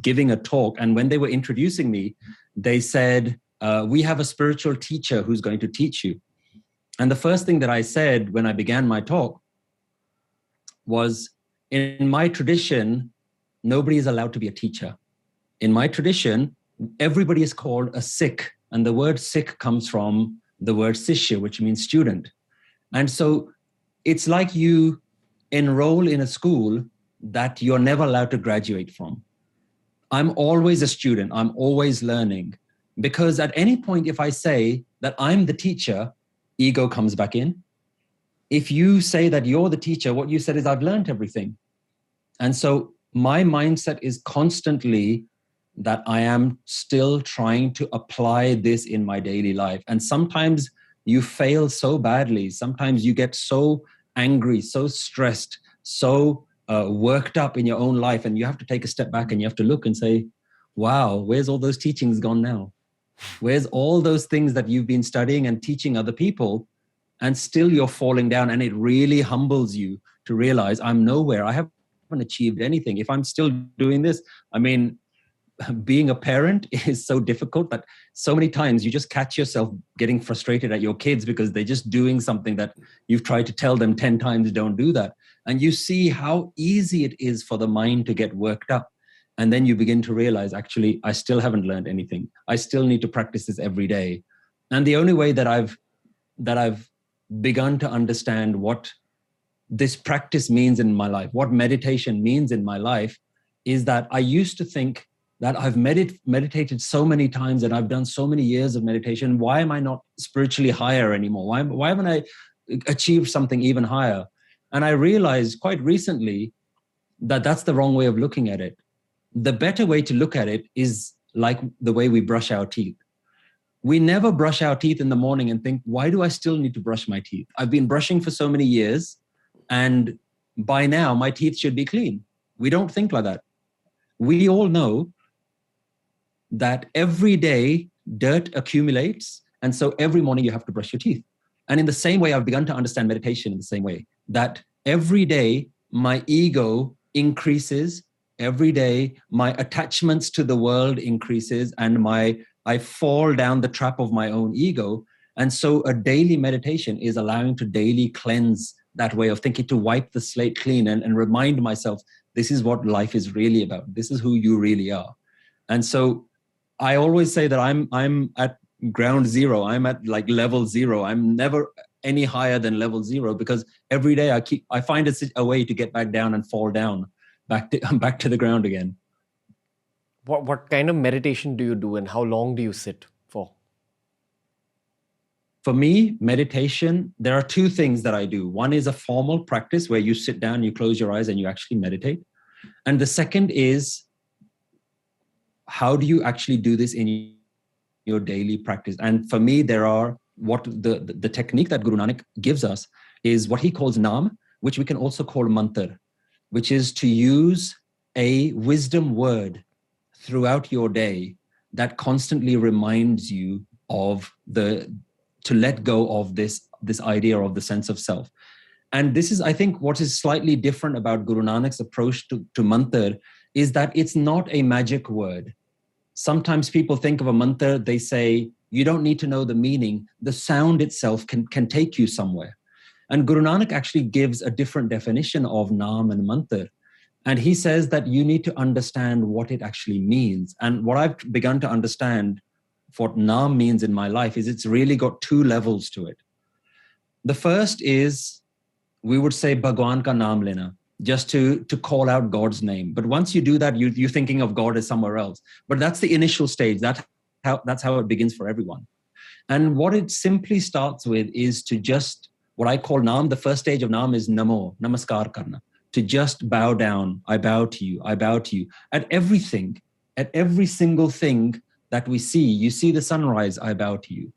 giving a talk. And when they were introducing me, they said, we have a spiritual teacher who's going to teach you. And the first thing that I said when I began my talk was, in my tradition, nobody is allowed to be a teacher. In my tradition, everybody is called a Sikh. And the word Sikh comes from the word Sishya, which means student. And so it's like you enroll in a school that you're never allowed to graduate from. I'm always a student. I'm always learning. Because at any point, if I say that I'm the teacher, ego comes back in. If you say that you're the teacher, what you said is, I've learned everything. And so my mindset is constantly that I am still trying to apply this in my daily life. And sometimes you fail so badly. Sometimes you get so angry, so stressed, so worked up in your own life. And you have to take a step back and you have to look and say, wow, where's all those teachings gone now? Where's all those things that you've been studying and teaching other people, and still you're falling down? And it really humbles you to realize I'm nowhere. I haven't achieved anything. If I'm still doing this, I mean, being a parent is so difficult that so many times you just catch yourself getting frustrated at your kids because they're just doing something that you've tried to tell them 10 times, don't do that. And you see how easy it is for the mind to get worked up. And then you begin to realize, actually, I still haven't learned anything. I still need to practice this every day. And the only way that I've begun to understand what this practice means in my life, what meditation means in my life, is that I used to think that I've meditated so many times and I've done so many years of meditation. Why am I not spiritually higher anymore? Why haven't I achieved something even higher? And I realized quite recently that that's the wrong way of looking at it. The better way to look at it is like the way we brush our teeth. We never brush our teeth in the morning and think, why do I still need to brush my teeth? I've been brushing for so many years, and by now my teeth should be clean. We don't think like that. We all know that every day dirt accumulates, and so every morning you have to brush your teeth. And in the same way, I've begun to understand meditation in the same way, that every day my ego increases, every day my attachments to the world increases, and I fall down the trap of my own ego. And so a daily meditation is allowing to daily cleanse that way of thinking, to wipe the slate clean and remind myself, this is what life is really about. This is who you really are. And so I always say that I'm at ground zero. I'm at like level zero. I'm never any higher than level zero, because every day I find a way to get back down and fall down back to the ground again. What kind of meditation do you do, and how long do you sit for? For me, meditation, there are two things that I do. One is a formal practice where you sit down, you close your eyes, and you actually meditate. And the second is, how do you actually do this in your daily practice? And for me, there are what the technique that Guru Nanak gives us is what he calls Naam, which we can also call Mantar, which is to use a wisdom word throughout your day that constantly reminds you of to let go of this idea of the sense of self. And this is, I think, what is slightly different about Guru Nanak's approach to Mantar is that it's not a magic word. Sometimes people think of a mantra, they say, you don't need to know the meaning. The sound itself can take you somewhere. And Guru Nanak actually gives a different definition of Naam and Mantar. And he says that you need to understand what it actually means. And what I've begun to understand what Naam means in my life is it's really got two levels to it. The first is, we would say, Bhagwan ka naam lena, just to call out God's name. But once you do that, you're thinking of God as somewhere else. But that's the initial stage. That's how it begins for everyone. And what it simply starts with is to just, what I call Naam, the first stage of Naam is Namo, Namaskar Karna. To just bow down. I bow to you. I bow to you. At everything, at every single thing that we see. You see the sunrise, I bow to you.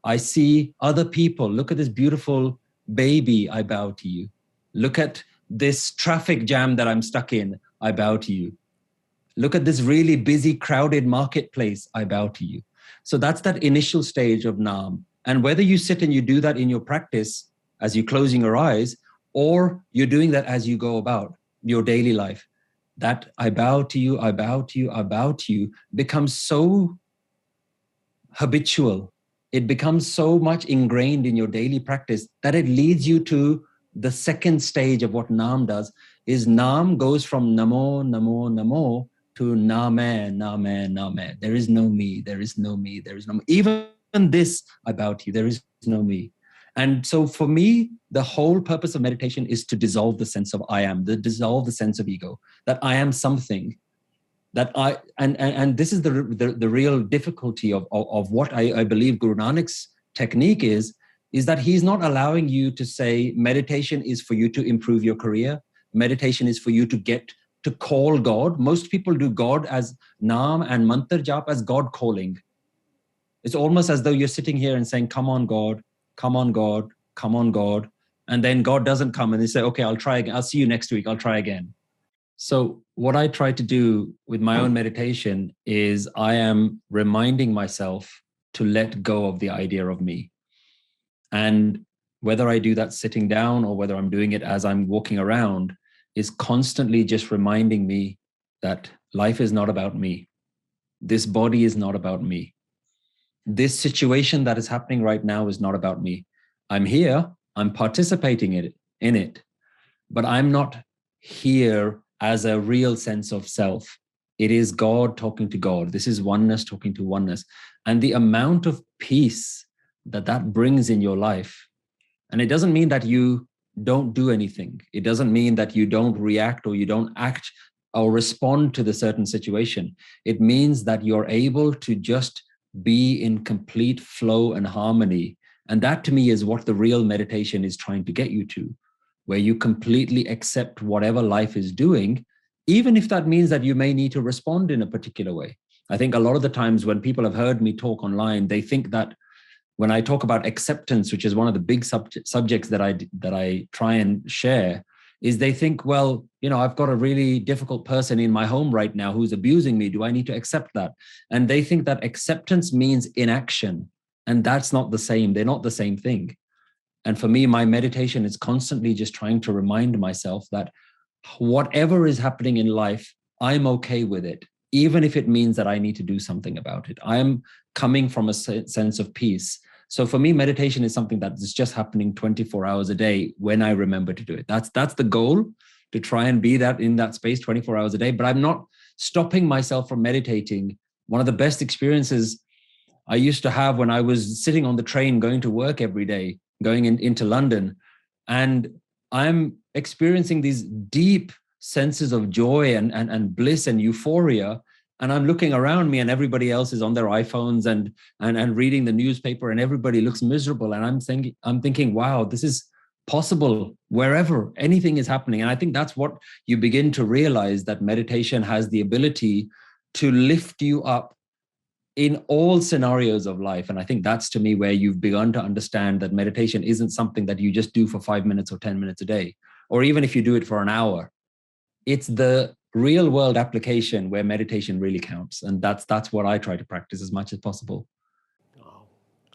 I see other people. Look at this beautiful baby, I bow to you. Look at this traffic jam that I'm stuck in, I bow to you. Look at this really busy, crowded marketplace, I bow to you. So that's that initial stage of Naam. And whether you sit and you do that in your practice as you're closing your eyes, or you're doing that as you go about your daily life, that I bow to you, I bow to you, I bow to you becomes so habitual. It becomes so much ingrained in your daily practice that it leads you to the second stage of what Naam does, is Naam goes from Namo, Namo, Namo to Name, Name, Name. There is no me, there is no me, there is no me. Even this, I bow to you, there is no me. And so for me, the whole purpose of meditation is to dissolve the sense of I am, dissolve the sense of ego, that I am something, that and this is the real difficulty of what I believe Guru Nanak's technique is that he's not allowing you to say meditation is for you to improve your career. Meditation is for you to get to call God. Most people do God as Naam and Mantar Jap as God calling. It's almost as though you're sitting here and saying, come on, God, come on, God, come on, God. And then God doesn't come and they say, okay, I'll try again. I'll see you next week. I'll try again. So what I try to do with my own meditation is I am reminding myself to let go of the idea of me. And whether I do that sitting down or whether I'm doing it as I'm walking around is constantly just reminding me that life is not about me. This body is not about me. This situation that is happening right now is not about me. I'm here, I'm participating in it, but I'm not here as a real sense of self. It is God talking to God. This is oneness talking to oneness. And the amount of peace that brings in your life. And it doesn't mean that you don't do anything. It doesn't mean that you don't react or you don't act or respond to the certain situation. It means that you're able to just be in complete flow and harmony. And that to me is what the real meditation is trying to get you to, where you completely accept whatever life is doing, even if that means that you may need to respond in a particular way. I think a lot of the times when people have heard me talk online, they think that when I talk about acceptance, which is one of the big subjects that I try and share, is they think, well, I've got a really difficult person in my home right now who's abusing me. Do I need to accept that? And they think that acceptance means inaction. And that's not the same. They're not the same thing. And for me, my meditation is constantly just trying to remind myself that whatever is happening in life, I'm okay with it, even if it means that I need to do something about it. I'm coming from a sense of peace. So for me, meditation is something that is just happening 24 hours a day when I remember to do it. That's the goal, to try and be that in that space 24 hours a day. But I'm not stopping myself from meditating. One of the best experiences I used to have when I was sitting on the train going to work every day, going into London, and I'm experiencing these deep senses of joy and bliss and euphoria. And I'm looking around me and everybody else is on their iPhones and reading the newspaper and everybody looks miserable. And I'm thinking, wow, this is possible wherever anything is happening. And I think that's what you begin to realize, that meditation has the ability to lift you up in all scenarios of life. And I think that's, to me, where you've begun to understand that meditation isn't something that you just do for 5 minutes or 10 minutes a day, or even if you do it for an hour. It's the real world application where meditation really counts. And that's what I try to practice as much as possible. Wow.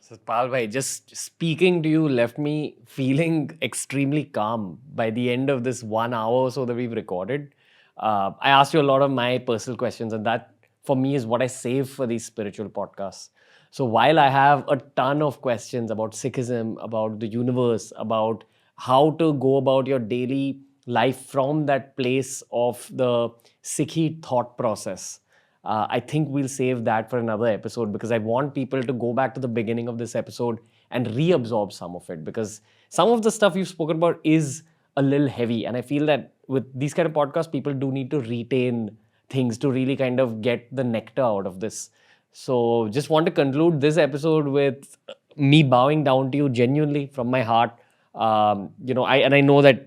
Satpal bhai, just speaking to you left me feeling extremely calm by the end of this 1 hour or so that we've recorded. I asked you a lot of my personal questions, and that for me is what I save for these spiritual podcasts. So while I have a ton of questions about Sikhism, about the universe, about how to go about your daily life from that place of the Sikhi thought process, I think we'll save that for another episode, because I want people to go back to the beginning of this episode and reabsorb some of it, because some of the stuff you've spoken about is a little heavy. And I feel that with these kind of podcasts, people do need to retain things to really kind of get the nectar out of this. So just want to conclude this episode with me bowing down to you genuinely from my heart. I know that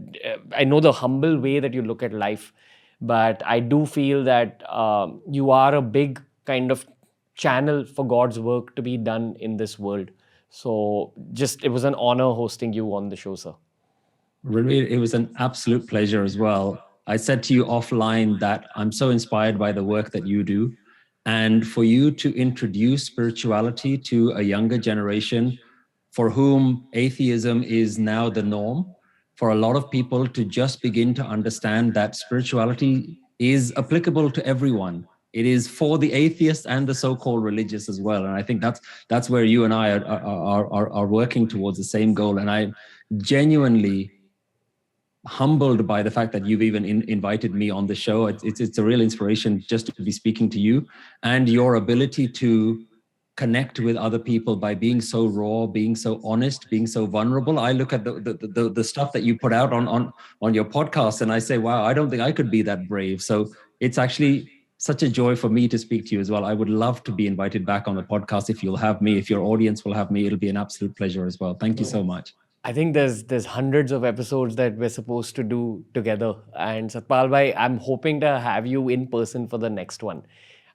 I know the humble way that you look at life, but I do feel that you are a big kind of channel for God's work to be done in this world. So it was an honor hosting you on the show, sir. Really, it was an absolute pleasure as well. I said to you offline that I'm so inspired by the work that you do. And for you to introduce spirituality to a younger generation for whom atheism is now the norm, for a lot of people to just begin to understand that spirituality is applicable to everyone. It is for the atheist and the so-called religious as well. And I think that's where you and I are working towards the same goal. And I genuinely humbled by the fact that you've even invited me on the show. It's a real inspiration just to be speaking to you, and your ability to connect with other people by being so raw, being so honest, being so vulnerable. I look at the stuff that you put out on your podcast and I say, wow, I don't think I could be that brave. So it's actually such a joy for me to speak to you as well. I would love to be invited back on the podcast if you'll have me, if your audience will have me. It'll be an absolute pleasure as well. Thank you so much. I think there's hundreds of episodes that we're supposed to do together. And Satpal bhai, I'm hoping to have you in person for the next one.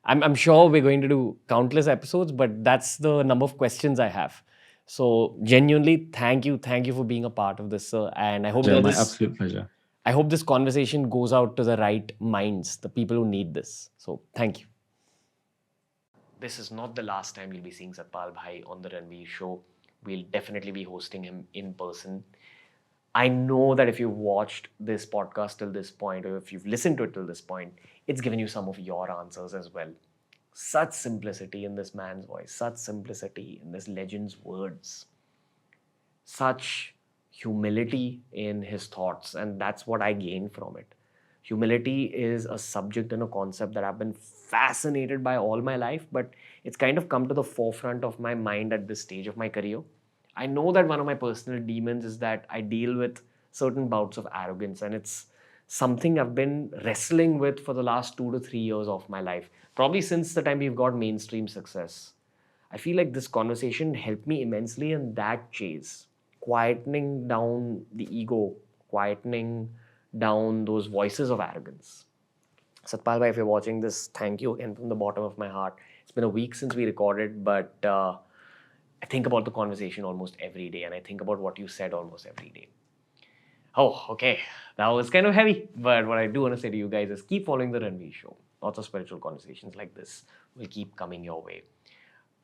I'm sure we're going to do countless episodes, but that's the number of questions I have. So genuinely, thank you for being a part of this, sir. And I hope My absolute pleasure. I hope this conversation goes out to the right minds, the people who need this. So thank you. This is not the last time you'll be seeing Satpal Bhai on the Ranveer show. We'll definitely be hosting him in person. I know that if you've watched this podcast till this point, or if you've listened to it till this point, it's given you some of your answers as well. Such simplicity in this man's voice, such simplicity in this legend's words, such humility in his thoughts, and that's what I gained from it. Humility is a subject and a concept that I've been fascinated by all my life, but it's kind of come to the forefront of my mind at this stage of my career. I know that one of my personal demons is that I deal with certain bouts of arrogance, and it's something I've been wrestling with for the last 2 to 3 years of my life, probably since the time we've got mainstream success. I feel like this conversation helped me immensely in that chase, quietening down the ego, quietening down those voices of arrogance. Satpal bhai, if you're watching this, thank you again from the bottom of my heart. It's been a week since we recorded, but I think about the conversation almost every day, and I think about what you said almost every day. Oh, okay. That was kind of heavy. But what I do want to say to you guys is keep following the Ranveer show. Lots of spiritual conversations like this will keep coming your way.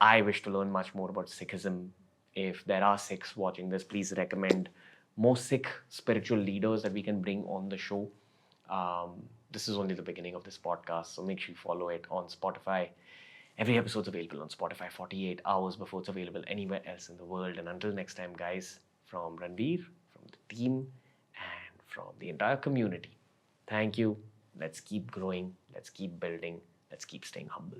I wish to learn much more about Sikhism. If there are Sikhs watching this, please recommend more Sikh spiritual leaders that we can bring on the show. This is only the beginning of this podcast, so make sure you follow it on Spotify. Every episode's available on Spotify 48 hours before it's available anywhere else in the world. And until next time, guys, from Ranveer, from the team, and from the entire community, thank you. Let's keep growing. Let's keep building. Let's keep staying humble.